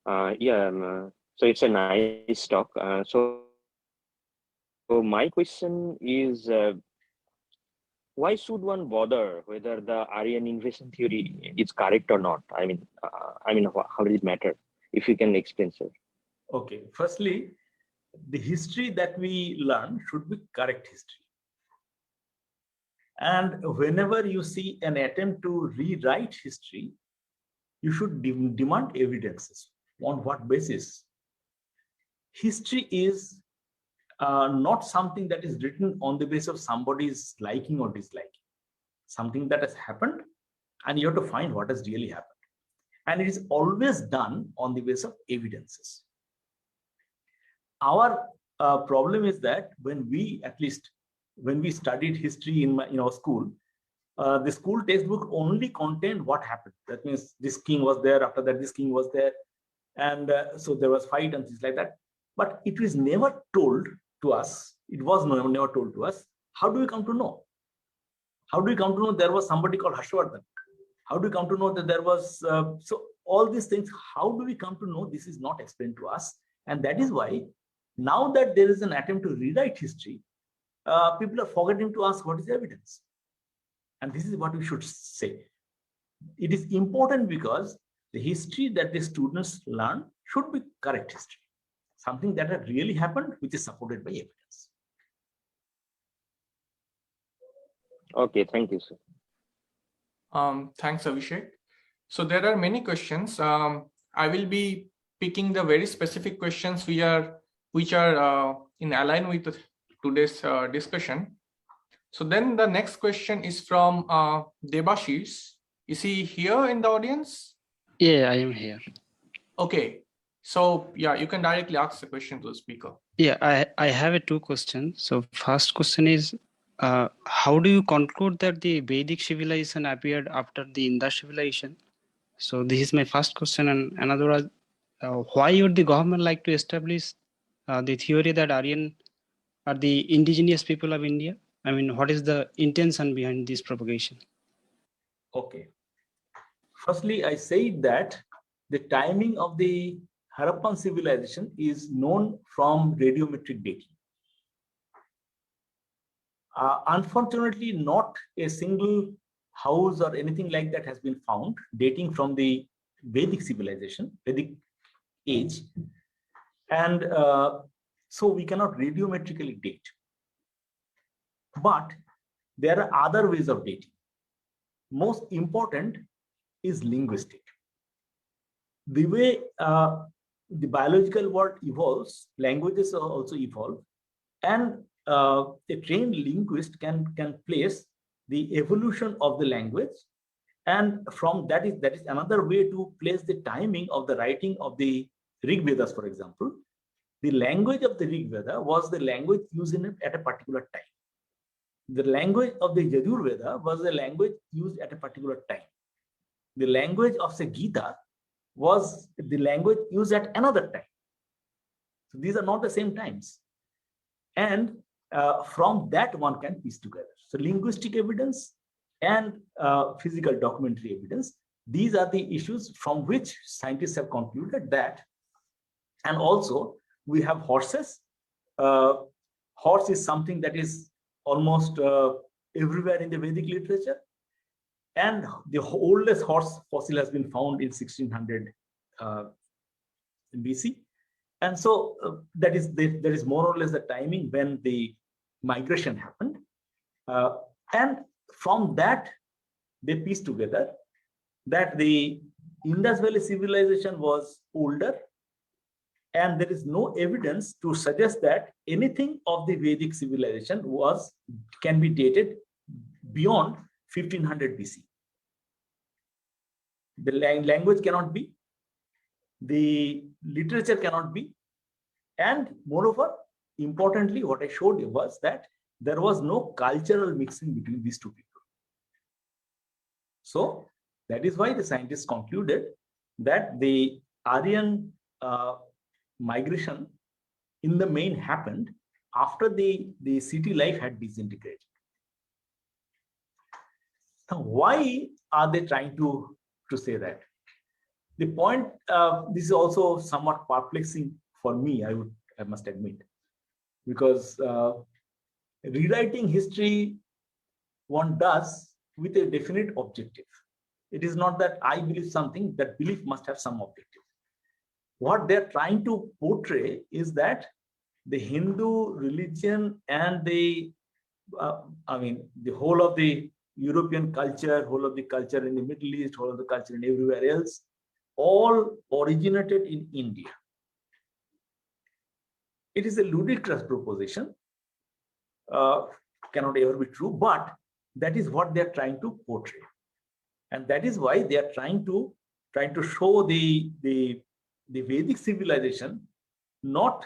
So it's a nice talk. So my question is, why should one bother whether the Aryan invasion theory is correct or not? I mean, how does it matter? If you can explain, sir. Okay. Firstly, the history that we learn should be correct history. And whenever you see an attempt to rewrite history, you should demand evidences. On what basis? History is not something that is written on the basis of somebody's liking or disliking. Something that has happened, and you have to find what has really happened. And it is always done on the basis of evidences. Our problem is that when we studied history in our school, the school textbook only contained what happened. That means this king was there, after that this king was there, and so there was fight and things like that. But it was never told to us. It was never told to us. How do we come to know? How do we come to know there was somebody called Harshvardhan? How do we come to know that there was so all these things? How do we come to know? This is not explained to us, and that is why now that there is an attempt to rewrite history, people are forgetting to ask what is the evidence. And this is what we should say. It is important because the history that the students learn should be correct history. Something that had really happened, which is supported by evidence. Okay, thank you, sir. Thanks, Abhishek. So there are many questions. I will be picking the very specific questions which are in align with today's discussion. So then the next question is from Debashish. Is he here in the audience? Yeah, I am here. Okay. So yeah, you can directly ask the question to the speaker. Yeah, I have two questions. So first question is, how do you conclude that the Vedic civilization appeared after the Indus civilization? So this is my first question. And another was, why would the government like to establish the theory that Aryan are the indigenous people of India? I mean, what is the intention behind this propagation? Okay. Firstly, I said that the timing of the Harappan civilization is known from radiometric dating. Unfortunately, not a single house or anything like that has been found dating from the Vedic civilization, Vedic age. And so we cannot radiometrically date. But there are other ways of dating. Most important is linguistic. The way the biological world evolves, languages also evolve, and a trained linguist can place the evolution of the language, and from that is another way to place the timing of the writing of the Rig Vedas, for example. The language of the Rig Veda was the language used at a particular time. The language of the Yajur Veda was the language used at a particular time. The language of, say, Gita was the language used at another time. So these are not the same times. And from that one can piece together. So linguistic evidence and physical documentary evidence, these are the issues from which scientists have concluded that. And also we have horses. Horse is something that is almost everywhere in the Vedic literature. And the oldest horse fossil has been found in 1600 BC. And so that is more or less the timing when the migration happened. And from that, they piece together that the Indus Valley civilization was older, and there is no evidence to suggest that anything of the Vedic civilization can be dated beyond 1500 BC. The language cannot be, the literature cannot be, and moreover, importantly, what I showed you was that there was no cultural mixing between these two people. So that is why the scientists concluded that the Aryan migration in the main happened after the city life had disintegrated. Now, why are they trying to say that? The point, this is also somewhat perplexing for me, I must admit, because rewriting history one does with a definite objective. It is not that I believe something, that belief must have some objective. What they're trying to portray is that the Hindu religion and the whole of the European culture, whole of the culture in the Middle East, whole of the culture in everywhere else, all originated in India. It is a ludicrous proposition, cannot ever be true, but that is what they're trying to portray. And that is why they are trying to show the Vedic civilization, not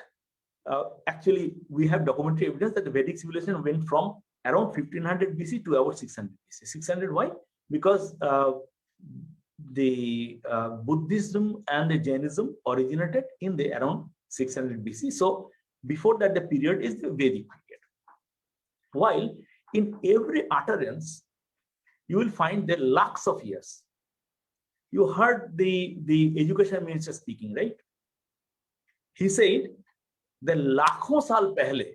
actually, we have documentary evidence that the Vedic civilization went from around 1500 BC to about 600 BC. 600, why? Because the Buddhism and the Jainism originated in the around 600 BC. So before that, the period is the Vedic period. While in every utterance, you will find the lakhs of years. You heard the education minister speaking, right? He said, the lakhon saal pehle,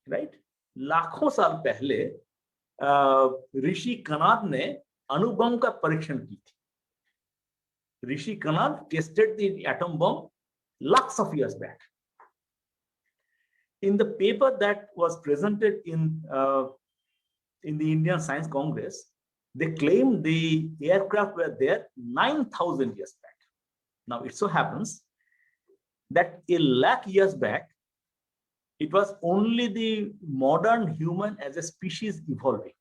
right? Lakhon saal pehle, Rishi Kanad ne anubam ka parikshan ki thi. Rishi Kanad tested the atom bomb lakhs of years back. In the paper that was presented in the Indian Science Congress, they claimed the aircraft were there 9,000 years back. Now, it so happens that 1,00,000 years back, it was only the modern human as a species evolving.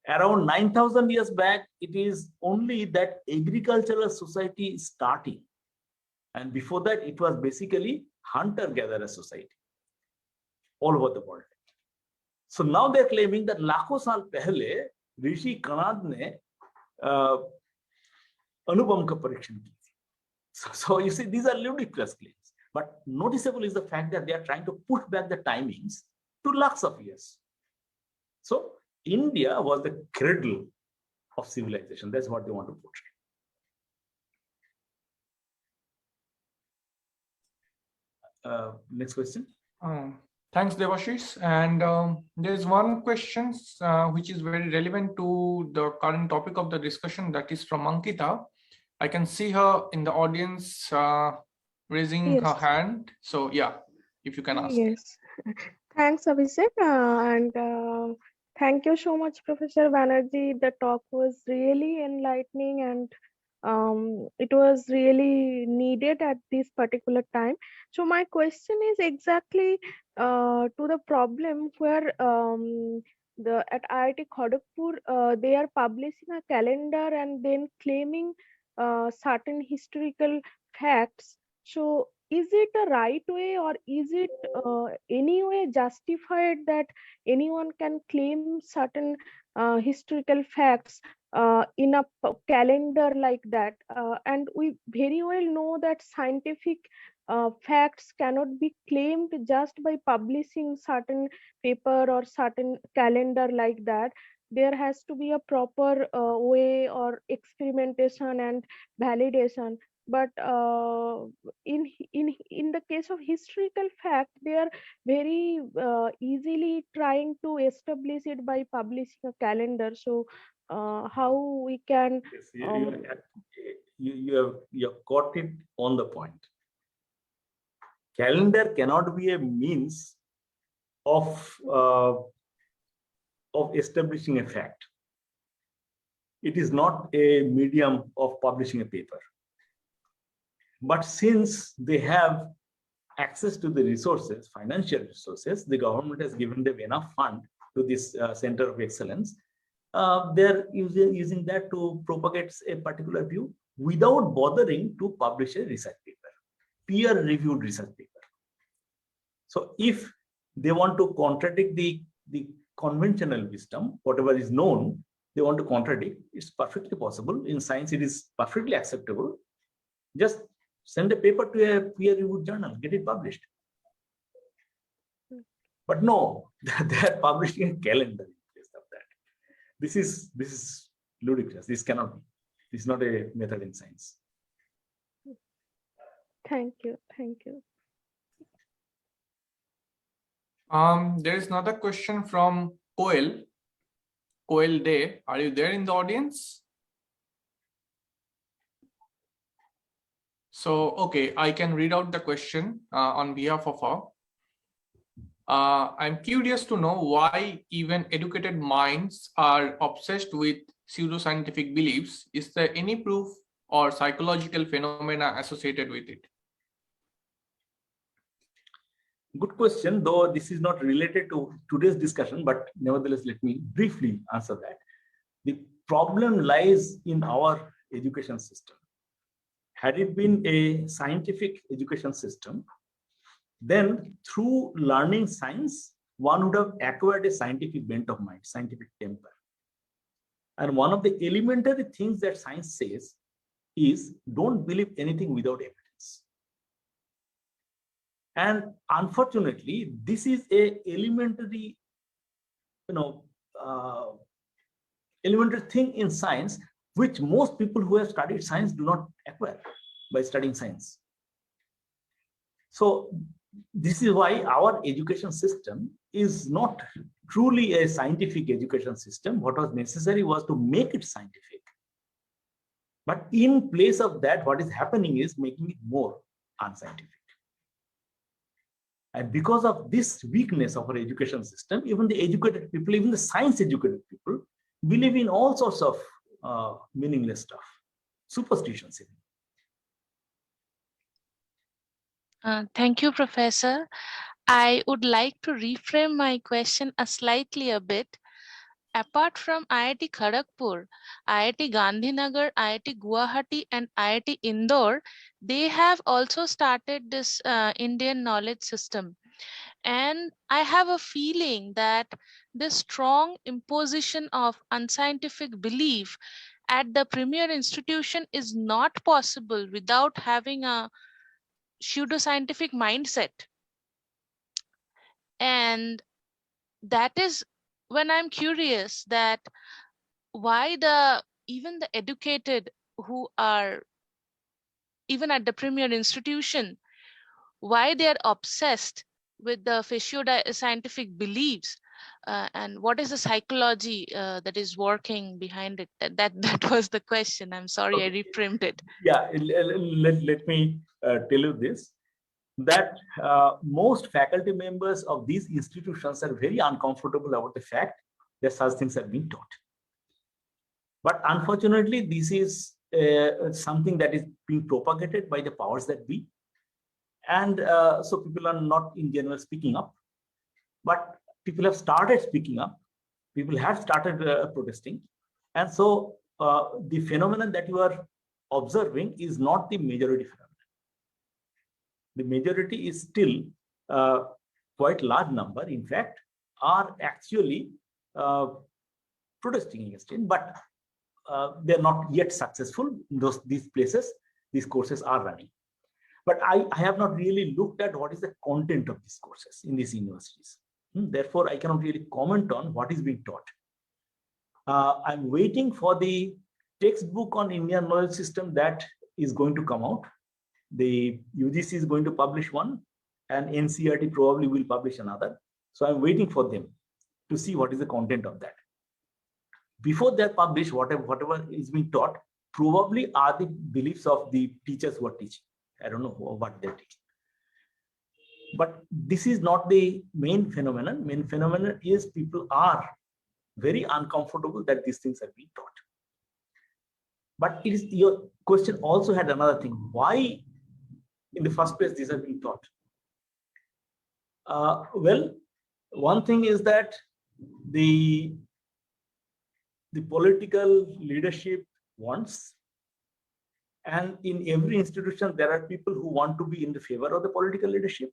Around 9,000 years back, it is only that agricultural society starting. And before that, it was basically hunter-gatherer society all over the world. So now they're claiming that lakhon saal pehle Rishi Kanad ne anubam ka parikshan ki thi. So you see, these are ludicrous claims. But noticeable is the fact that they are trying to push back the timings to lakhs of years. So India was the cradle of civilization. That's what they want to portray. Next question. Thanks, Devashish. And there's one question which is very relevant to the current topic of the discussion, that is from Ankita. I can see her in the audience raising her hand. So yeah, if you can ask. Yes. Thanks, Abhishek. And thank you so much, Professor Banerjee. The talk was really enlightening and it was really needed at this particular time. So my question is exactly to the problem where at IIT Kharagpur they are publishing a calendar and then claiming certain historical facts. So is it a right way, or is it any way justified that anyone can claim certain historical facts in a calendar like that? And we very well know that scientific facts cannot be claimed just by publishing certain paper or certain calendar like that. There has to be a proper way or experimentation and validation. But in the case of historical fact, they are very easily trying to establish it by publishing a calendar. So how we can Yes, you have got it on the point. Calendar cannot be a means of establishing a fact. It is not a medium of publishing a paper. But since they have access to the resources, financial resources, the government has given them enough fund to this center of excellence. They're using that to propagate a particular view without bothering to publish a research paper, peer-reviewed research paper. So if they want to contradict the conventional wisdom, whatever is known, they want to contradict, it's perfectly possible. In science, it is perfectly acceptable. Just send a paper to a peer-reviewed journal, get it published. But no, they are publishing a calendar in place of that. This is ludicrous. This cannot be. This is not a method in science. Thank you. Thank you. There is another question from Koel. Koel Day, are you there in the audience? So, okay, I can read out the question on behalf of her. I'm curious to know why even educated minds are obsessed with pseudoscientific beliefs. Is there any proof or psychological phenomena associated with it? Good question, though this is not related to today's discussion, but nevertheless, let me briefly answer that. The problem lies in our education system. Had it been a scientific education system, then through learning science, one would have acquired a scientific bent of mind, scientific temper. And one of the elementary things that science says is don't believe anything without evidence. And unfortunately, this is a elementary, elementary thing in science, which most people who have studied science do not acquire by studying science. So this is why our education system is not truly a scientific education system. What was necessary was to make it scientific. But in place of that, what is happening is making it more unscientific. And because of this weakness of our education system, even the educated people, even the science educated people, believe in all sorts of meaningless stuff, superstitions. Thank you, Professor. I would like to reframe my question slightly a bit. Apart from IIT Kharagpur, IIT Gandhinagar, IIT Guwahati, and IIT Indore, they have also started this Indian knowledge system. And I have a feeling that this strong imposition of unscientific belief at the premier institution is not possible without having a pseudoscientific mindset. And that is when I'm curious that why even the educated who are even at the premier institution, why they are obsessed with the pseudoscientific beliefs, and what is the psychology that is working behind it? That was the question. I'm sorry, I reframed it. Yeah, let me tell you this, that most faculty members of these institutions are very uncomfortable about the fact that such things are being taught. But unfortunately, this is something that is being propagated by the powers that be. And so people are not in general speaking up, but people have started speaking up. People have started protesting. And so the phenomenon that you are observing is not the majority phenomenon. The majority is still quite large number, in fact, are actually protesting against it, but they're not yet successful in these places. These courses are running. But I have not really looked at what is the content of these courses in these universities. Therefore, I cannot really comment on what is being taught. I'm waiting for the textbook on Indian knowledge system that is going to come out. The UGC is going to publish one, and NCERT probably will publish another. So I'm waiting for them to see what is the content of that. Before they're published, whatever is being taught probably are the beliefs of the teachers who are teaching. I don't know what they're teaching. But this is not the main phenomenon. Main phenomenon is people are very uncomfortable that these things are being taught. But it is, your question also had another thing. Why, in the first place, these are being taught? Well, one thing is that the political leadership wants, and in every institution there are people who want to be in the favor of the political leadership,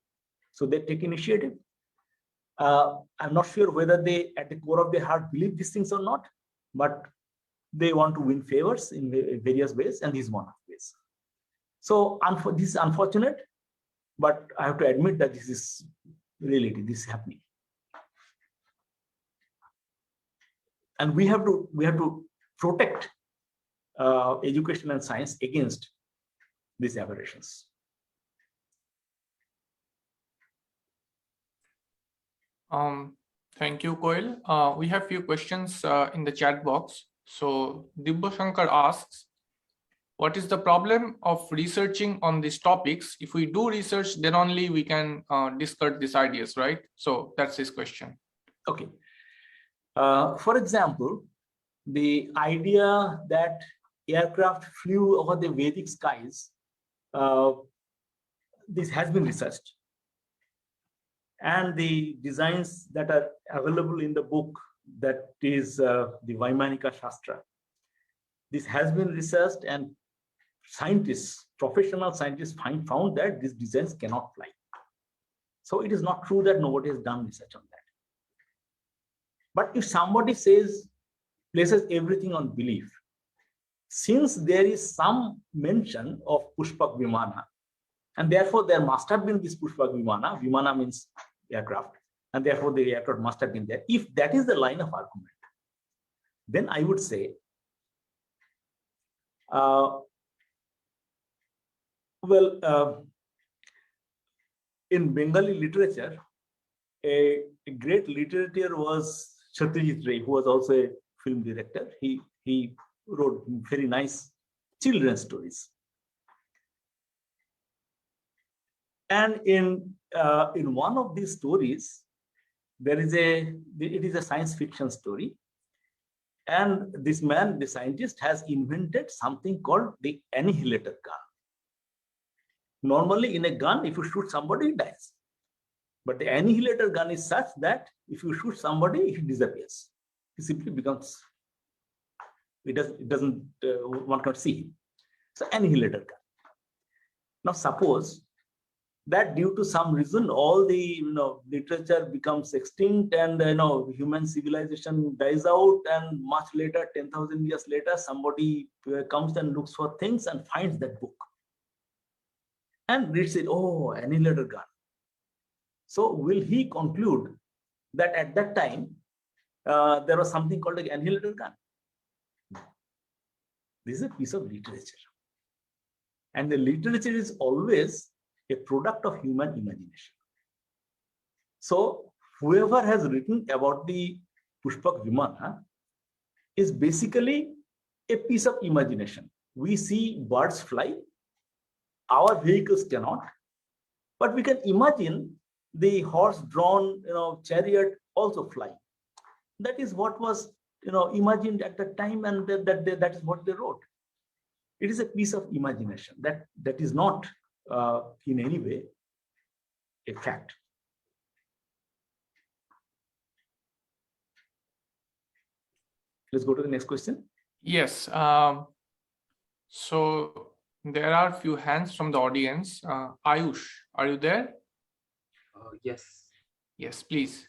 so they take initiative. I'm not sure whether they at the core of their heart believe these things or not, but they want to win favors in various ways, and this is one of the ways. So this is unfortunate, but I have to admit that this is reality. This is happening, and we have to protect education and science against these aberrations. Thank you, Koil. We have few questions in the chat box. So Dibba Shankar asks, what is the problem of researching on these topics? If we do research, then only we can discard these ideas, right? So that's his question. Okay. For example, the idea that aircraft flew over the Vedic skies, this has been researched. And the designs that are available in the book, that is the Vaimanika Shastra, this has been researched, and scientists, professional scientists found that these designs cannot fly. So it is not true that nobody has done research on that. But if somebody places everything on belief, since there is some mention of Pushpak Vimana, and therefore there must have been this Pushpak Vimana, Vimana means aircraft, and therefore the aircraft must have been there. If that is the line of argument, then I would say, in Bengali literature, a great literature was Satyajit Ray, who was also a film director. He wrote very nice children's stories. And in one of these stories, it is a science fiction story. And this man, the scientist, has invented something called the annihilator gun. Normally in a gun, if you shoot somebody, it dies. But the annihilator gun is such that if you shoot somebody, it disappears. It simply becomes, it doesn't, one cannot see him. So annihilator gun. Now suppose that due to some reason, all the literature becomes extinct, and human civilization dies out, and much later, 10,000 years later, somebody comes and looks for things and finds that book and reads it. Oh, annihilator gun. So will he conclude that at that time there was something called an annihilator gun? No. This is a piece of literature, and the literature is always a product of human imagination. So whoever has written about the Pushpak Vimana is basically a piece of imagination. We see birds fly, our vehicles cannot, but we can imagine the horse-drawn, chariot also flying. That is what was, imagined at the time, and that is what they wrote. It is a piece of imagination that is not in any way a fact. Let's go to the next question. Yes. So there are a few hands from the audience. Ayush, are you there? Yes. Yes, please.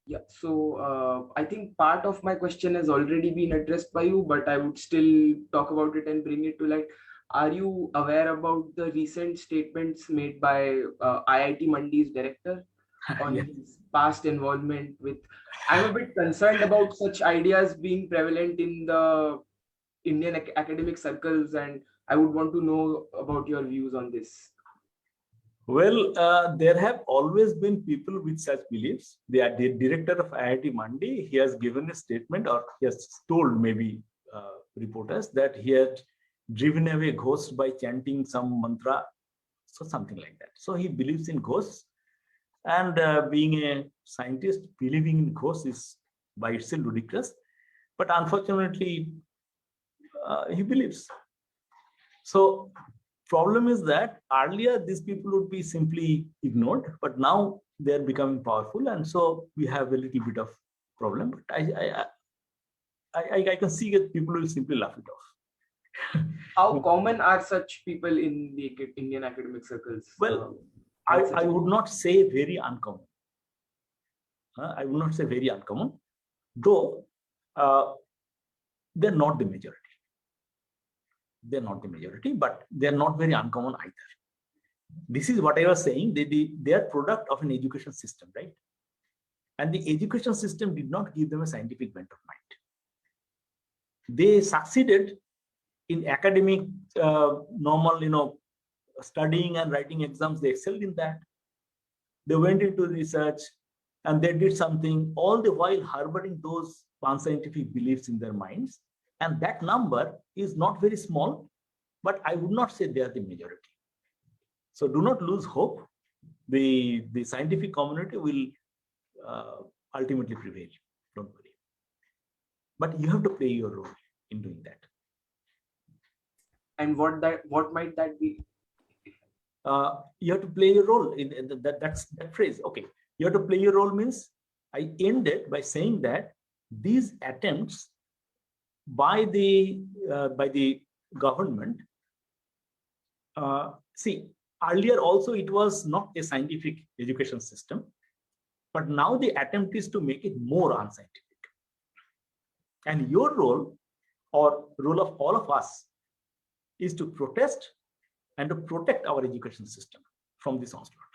Yeah. So I think part of my question has already been addressed by you, but I would still talk about it and bring it to light. Are you aware about the recent statements made by IIT Mandi's director on Yes. his past involvement with? I'm a bit concerned about such ideas being prevalent in the Indian academic circles, and I would want to know about your views on this. Well, there have always been people with such beliefs. The director of IIT Mandi, he has given a statement, or he has told maybe reporters that he had driven away ghosts by chanting some mantra, so something like that. So he believes in ghosts, and being a scientist, believing in ghosts is by itself ludicrous. But unfortunately, he believes. So problem is that earlier these people would be simply ignored, but now they are becoming powerful, and so we have a little bit of problem. But I can see that people will simply laugh it off. How common are such people in the Indian academic circles? Well, I would not say very uncommon. I would not say very uncommon, though they're not the majority. They're not the majority, but they're not very uncommon either. This is what I was saying. They are product of an education system, right? And the education system did not give them a scientific bent of mind. They succeeded in academic, normal, studying and writing exams. They excelled in that. They went into research and they did something, all the while harboring those unscientific beliefs in their minds. And that number is not very small, but I would not say they are the majority. So do not lose hope. The scientific community will ultimately prevail. Don't worry. But you have to play your role in doing that. And what might that be? You have to play your role in that phrase. Okay, you have to play your role means I ended by saying that these attempts by the government. See, earlier also it was not a scientific education system, but now the attempt is to make it more unscientific. And your role, or role of all of us, is to protest and to protect our education system from this onslaught.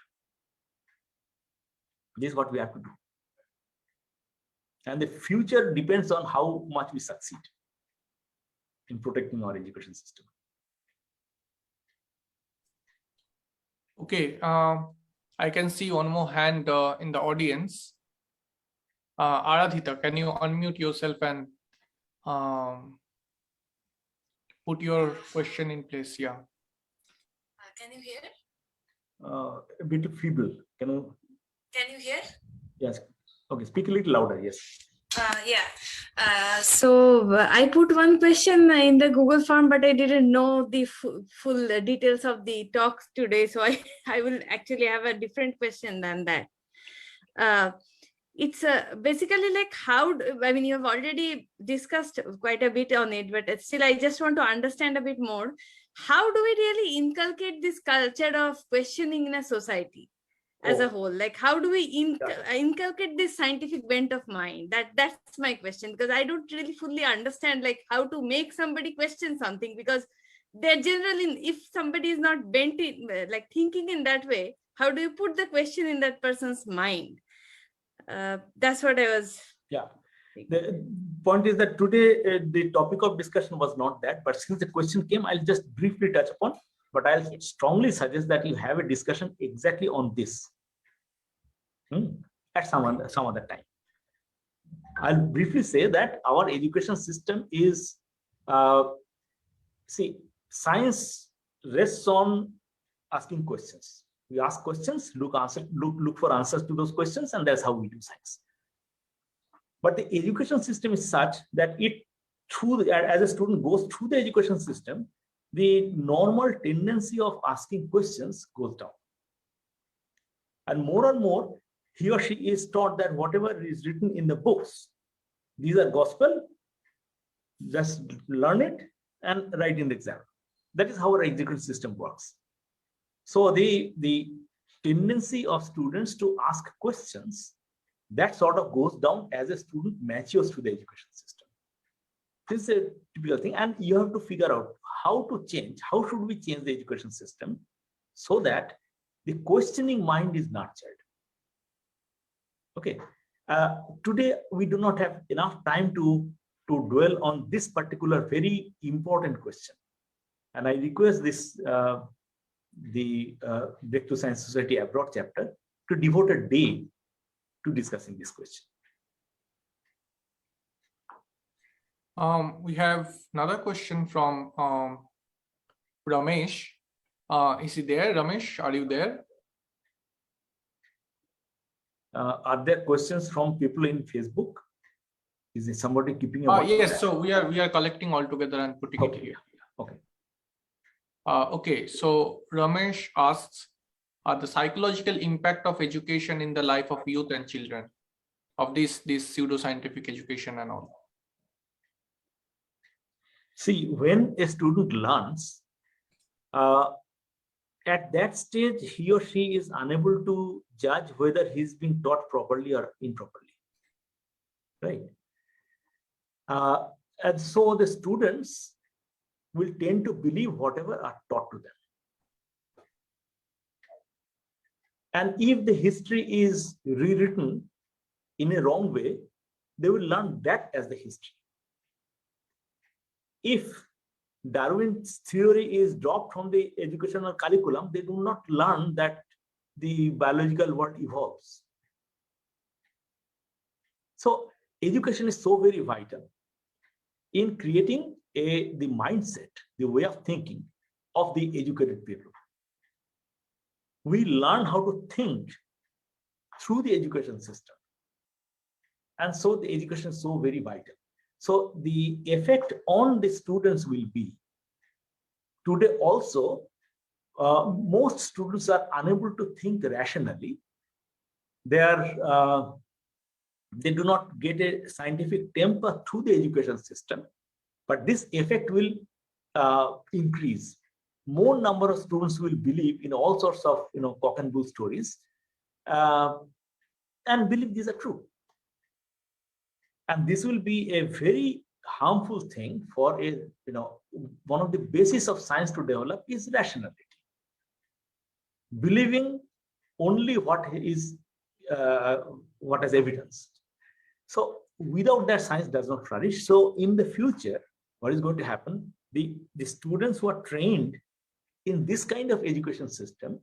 This is what we have to do. And the future depends on how much we succeed in protecting our education system. Okay, I can see one more hand in the audience. Aradhita, can you unmute yourself and put your question in place? Yeah. Can you hear? A bit feeble. Can you hear? Yes. Okay, speak a little louder. Yes. So I put one question in the Google form, but I didn't know the full details of the talks today. So I will actually have a different question than that. It's basically like you have already discussed quite a bit on it, but still I just want to understand a bit more. How do we really inculcate this culture of questioning in a society as a whole? Like, how do we inculcate this scientific bent of mind? That's my question, because I don't really fully understand like how to make somebody question something, because they're generally, if somebody is not bent in like thinking in that way, how do you put the question in that person's mind? That's what I was. Yeah. The point is that today the topic of discussion was not that, but since the question came, I'll just briefly touch upon, but I'll strongly suggest that you have a discussion exactly on this. at some other time. I'll briefly say that our education system is, science rests on asking questions. We ask questions, look for answers to those questions, and that's how we do science. But the education system is such that as a student goes through the education system, the normal tendency of asking questions goes down. And more, he or she is taught that whatever is written in the books, these are gospel, just learn it and write in the exam. That is how our education system works. So the tendency of students to ask questions, that sort of goes down as a student matures through the education system. This is a typical thing, and you have to figure out how should we change the education system so that the questioning mind is nurtured. Okay, today we do not have enough time to dwell on this particular very important question, and I request this the Breakthrough Science Society Abroad chapter to devote a day to discussing this question. We have another question from Ramesh. Is he there? Ramesh, are you there? Are there questions from people in Facebook? Is there somebody keeping a watch? Yes, so we are collecting all together and putting it here. Okay. Okay, so Ramesh asks, the psychological impact of education in the life of youth and children, of this pseudoscientific education and all. See, when a student learns, at that stage, he or she is unable to judge whether he's being taught properly or improperly, right? And so the students will tend to believe whatever are taught to them. And if the history is rewritten in a wrong way, they will learn that as the history. If Darwin's theory is dropped from the educational curriculum, they do not learn that the biological world evolves. So education is so very vital in creating the mindset, the way of thinking of the educated people. We learn how to think through the education system. And so the education is so very vital. So the effect on the students will be, today also, most students are unable to think rationally. They do not get a scientific temper through the education system, but this effect will increase. More number of students will believe in all sorts of cock and bull stories and believe these are true. And this will be a very harmful thing for one of the basis of science to develop is rationality. Believing only what has evidence. So without that, science does not flourish. So in the future, what is going to happen? The students who are trained in this kind of education system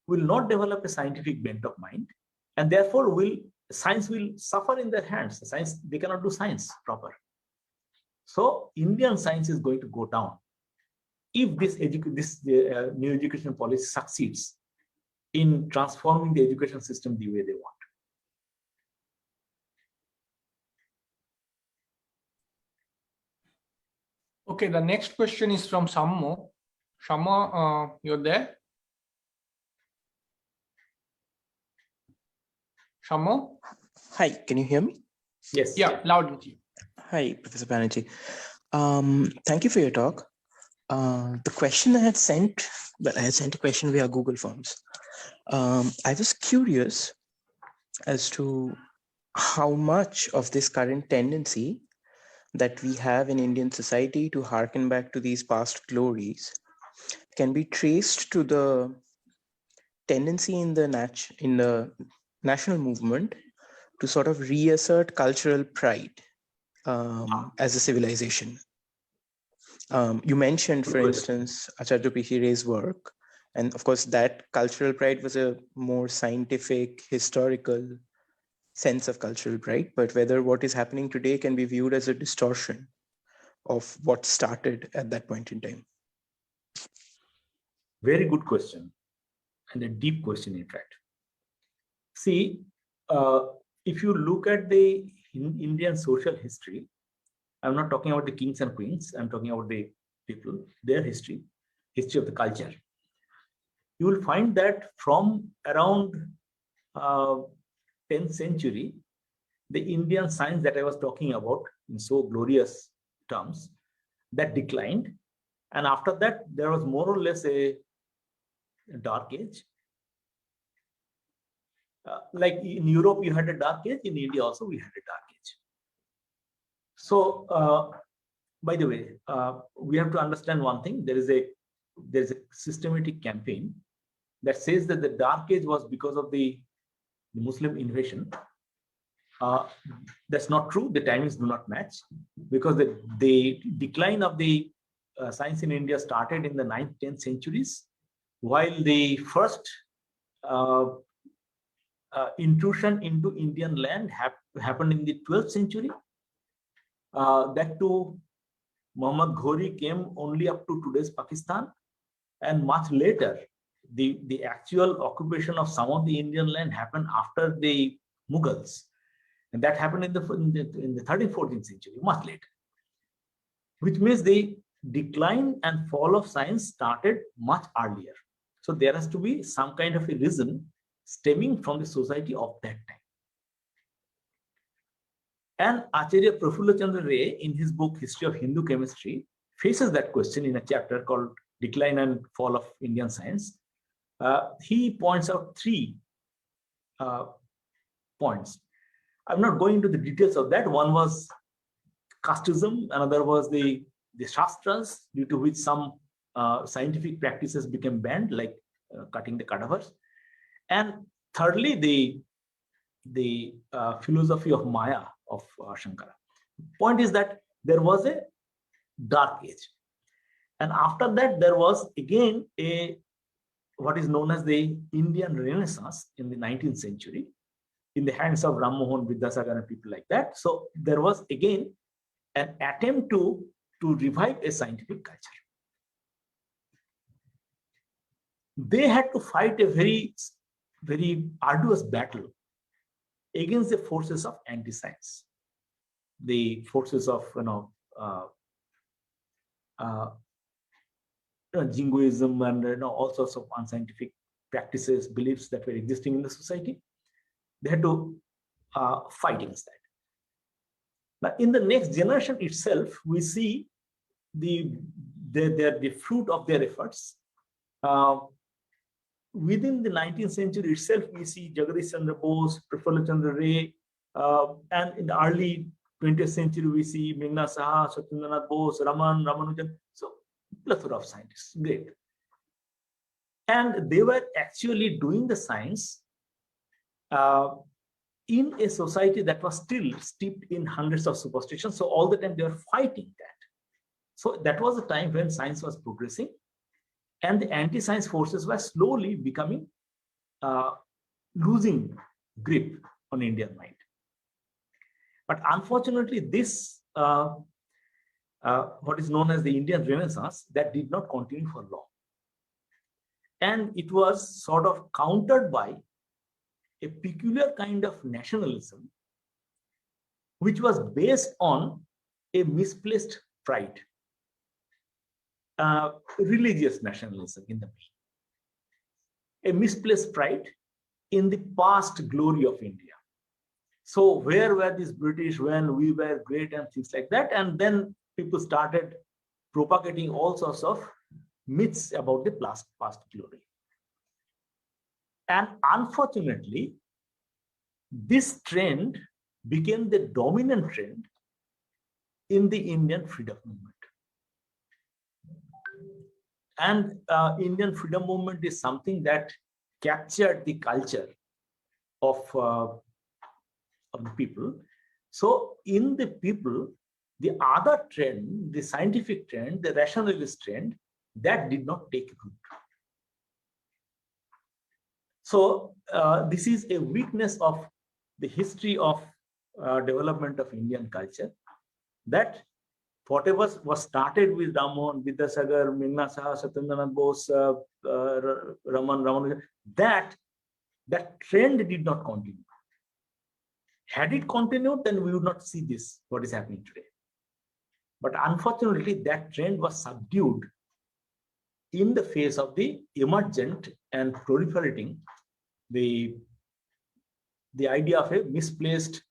will not develop a scientific bent of mind, and therefore science will suffer in their hands. They cannot do science proper. So Indian science is going to go down if this new education policy succeeds in transforming the education system the way they want. Okay, the next question is from Sammo. Shamma, you're there? Shammo? Hi, can you hear me? Yes. Yeah, loud and clear. Hi, Professor Banerjee. Thank you for your talk. The question I had sent a question via Google Forms. I was curious as to how much of this current tendency that we have in Indian society to harken back to these past glories can be traced to the tendency in the national movement to sort of reassert cultural pride as a civilization. You mentioned, for instance, Acharya P.C. Ray's work And of course, that cultural pride was a more scientific, historical sense of cultural pride. But whether what is happening today can be viewed as a distortion of what started at that point in time. Very good question, and a deep question, in fact. See, if you look at the Indian social history, I'm not talking about the kings and queens, I'm talking about the people, their history of the culture. You will find that from around 10th century, the Indian science that I was talking about in so glorious terms, that declined. And after that, there was more or less a dark age. Like in Europe, you had a dark age. In India also, we had a dark age. So, by the way, we have to understand one thing. There is a systematic campaign that says that the dark age was because of the Muslim invasion. That's not true. The timings do not match, because the decline of the science in India started in the 9th, 10th centuries, while the first intrusion into Indian land happened in the 12th century. That too, Muhammad Ghori came only up to today's Pakistan, and much later, the actual occupation of some of the Indian land happened after the Mughals, and that happened in the 13th, 14th century, much later. Which means the decline and fall of science started much earlier. So there has to be some kind of a reason stemming from the society of that time. And Acharya Prafulla Chandra Ray, in his book History of Hindu Chemistry, faces that question in a chapter called Decline and Fall of Indian Science. He points out 3 points. I'm not going into the details of that. One was casteism, another was the shastras, due to which some scientific practices became banned, like cutting the cadavers. And thirdly, the philosophy of Maya of Shankara. Point is that there was a dark age, and after that there was again what is known as the Indian Renaissance in the 19th century, in the hands of Ram Mohan Vidyasagar and people like that. So there was again an attempt to revive a scientific culture. They had to fight a very, very arduous battle against the forces of anti-science, the forces of jingoism and all sorts of unscientific practices, beliefs that were existing in the society. They had to fight against that. Now, in the next generation itself, we see the fruit of their efforts. Within the 19th century itself, we see Jagadish Chandra Bose, Prafulla Chandra Ray, and in the early 20th century, we see Meghna Saha, Satyendranath Bose, Ramanujan. So, plethora of scientists, great. And they were actually doing the science in a society that was still steeped in hundreds of superstitions. So all the time they were fighting that. So that was a time when science was progressing, and the anti-science forces were slowly becoming, losing grip on Indian mind. But unfortunately, this, what is known as the Indian Renaissance, that did not continue for long. And it was sort of countered by a peculiar kind of nationalism, which was based on a misplaced pride, religious nationalism in the main, a misplaced pride in the past glory of India. So where were these British when we were great and things like that? And then people started propagating all sorts of myths about the past glory. And unfortunately, this trend became the dominant trend in the Indian freedom movement. And Indian freedom movement is something that captured the culture of the people. So in the people, the other trend, the scientific trend, the rationalist trend, that did not take root. So this is a weakness of the history of development of Indian culture, that whatever was started with Ramon, Vidyasagar, Meghna Saha, Satyendranath Bose, Raman, that trend did not continue. Had it continued, then we would not see this, what is happening today. But unfortunately, that trend was subdued in the face of the emergent and proliferating the idea of a misplaced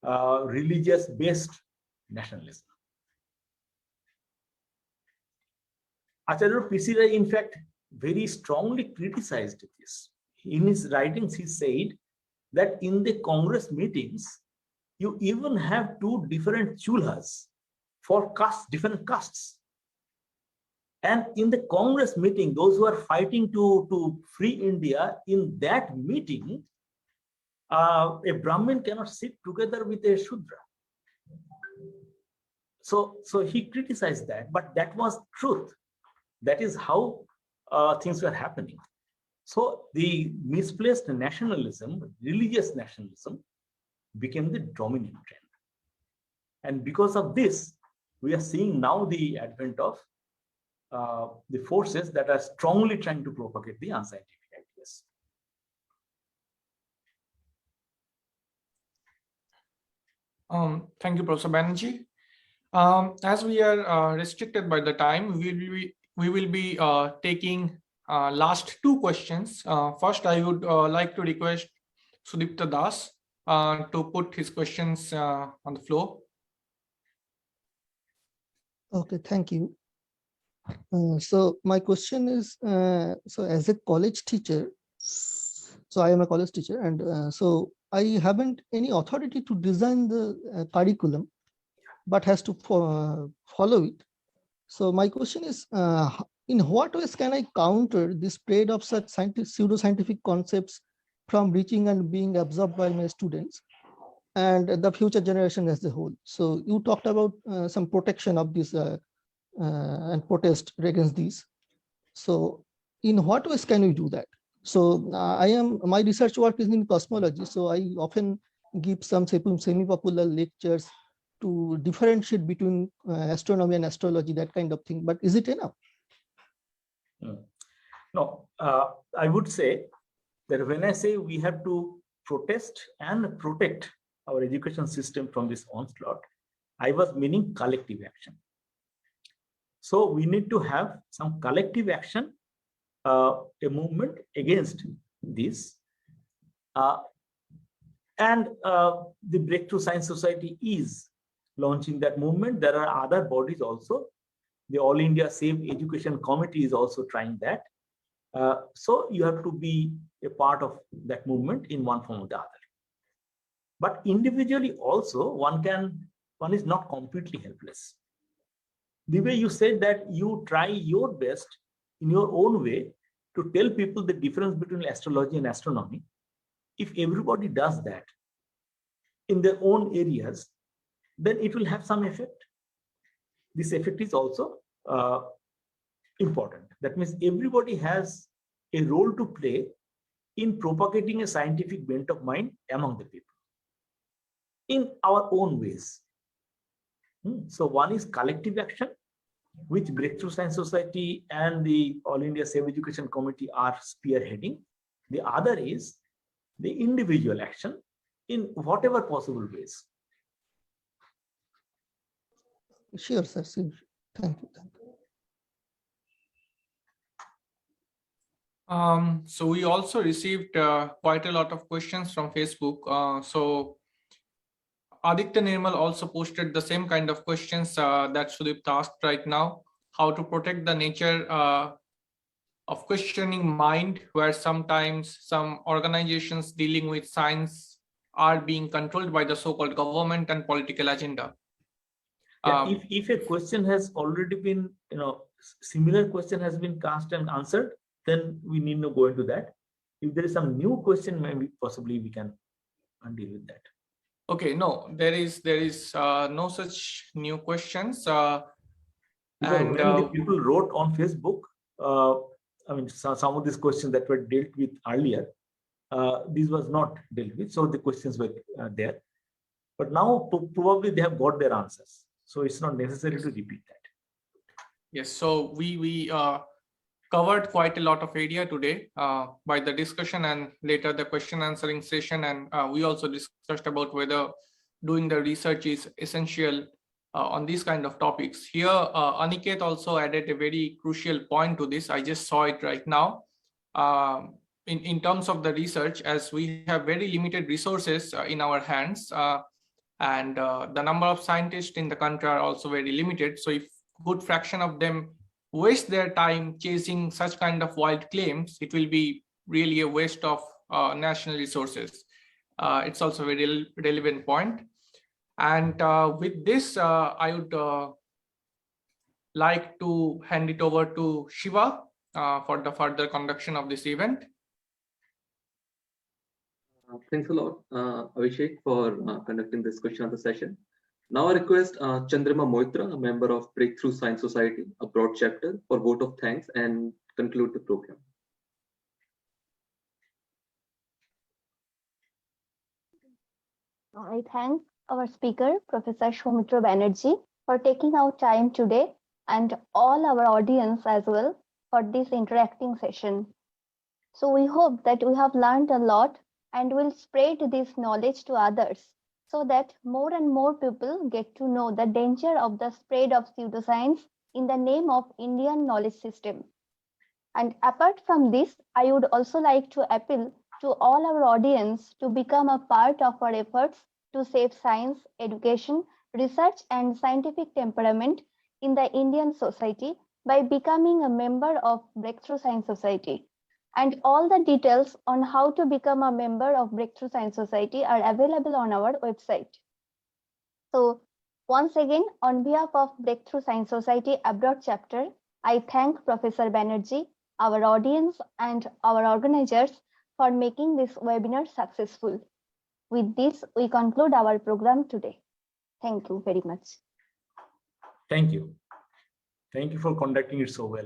religious-based nationalism. Acharya P.C. Rai, in fact, very strongly criticized this. In his writings, he said that in the Congress meetings, you even have two different chulhas for castes, different castes. And in the Congress meeting, those who are fighting to free India, in that meeting, a Brahmin cannot sit together with a Shudra. So he criticized that, but that was truth. That is how things were happening. So the misplaced nationalism, religious nationalism, became the dominant trend. And because of this, we are seeing now the advent of the forces that are strongly trying to propagate the unscientific ideas. Thank you, Professor Banerjee. As we are restricted by the time, we will be taking last two questions. First, I would like to request Sudipta Das to put his questions on the floor. Okay, thank you. So my question is, so as a college teacher, so I am a college teacher, and so I haven't any authority to design the curriculum, but has to follow it. So my question is, in what ways can I counter the spread of such pseudoscientific concepts from reaching and being absorbed by my students and the future generation as a whole? So you talked about some protection of this and protest against these. So in what ways can we do that? So my research work is in cosmology, so I often give some semi-popular lectures to differentiate between astronomy and astrology, that kind of thing. But is it enough? No, I would say that when I say we have to protest and protect our education system from this onslaught, I was meaning collective action. So we need to have some collective action, a movement against this. And the Breakthrough Science Society is launching that movement. There are other bodies also. The All India Safe Education Committee is also trying that. So you have to be a part of that movement in one form or the other. But individually also, one is not completely helpless. The way you said that you try your best in your own way to tell people the difference between astrology and astronomy. If everybody does that in their own areas, then it will have some effect. This effect is also important. That means everybody has a role to play in propagating a scientific bent of mind among the people in our own ways. So one is collective action, which Breakthrough Science Society and the All India Safe Education Committee are spearheading. The other is the individual action in whatever possible ways. Sure, sir. Thank you. So we also received quite a lot of questions from Facebook. So Aditya Nirmal also posted the same kind of questions that Sudipta asked right now. How to protect the nature of questioning mind, where sometimes some organizations dealing with science are being controlled by the so-called government and political agenda. Yeah, if a question has already been, similar question has been cast and answered, then we need not go into that. If there is some new question, maybe possibly we can deal with that. Okay, no, there is no such new questions. And when the people wrote on Facebook, I mean, some of these questions that were dealt with earlier, this was not dealt with. So the questions were there. But now probably they have got their answers. So it's not necessary to repeat that. Yes, so we covered quite a lot of area today by the discussion and later the question answering session. And we also discussed about whether doing the research is essential on these kind of topics. Here, Aniket also added a very crucial point to this. I just saw it right now. In terms of the research, as we have very limited resources in our hands, and the number of scientists in the country are also very limited. So if good fraction of them waste their time chasing such kind of wild claims, it will be really a waste of national resources. It's also a very relevant point. And with this, I would like to hand it over to Shiva for the further conduction of this event. Thanks a lot, Abhishek, for conducting this question answer session. Now I request Chandrima Moitra, a member of Breakthrough Science Society, Abroad chapter, for vote of thanks and conclude the program. I thank our speaker, Professor Soumitro Banerjee, for taking out time today, and all our audience as well for this interacting session. So we hope that we have learned a lot and will spread this knowledge to others so that more and more people get to know the danger of the spread of pseudoscience in the name of Indian knowledge system. And apart from this, I would also like to appeal to all our audience to become a part of our efforts to save science, education, research and scientific temperament in the Indian society by becoming a member of Breakthrough Science Society. And all the details on how to become a member of Breakthrough Science Society are available on our website. So once again, on behalf of Breakthrough Science Society Abroad chapter, I thank Professor Banerjee, our audience and our organizers for making this webinar successful. With this, we conclude our program today. Thank you very much. Thank you. Thank you for conducting it so well.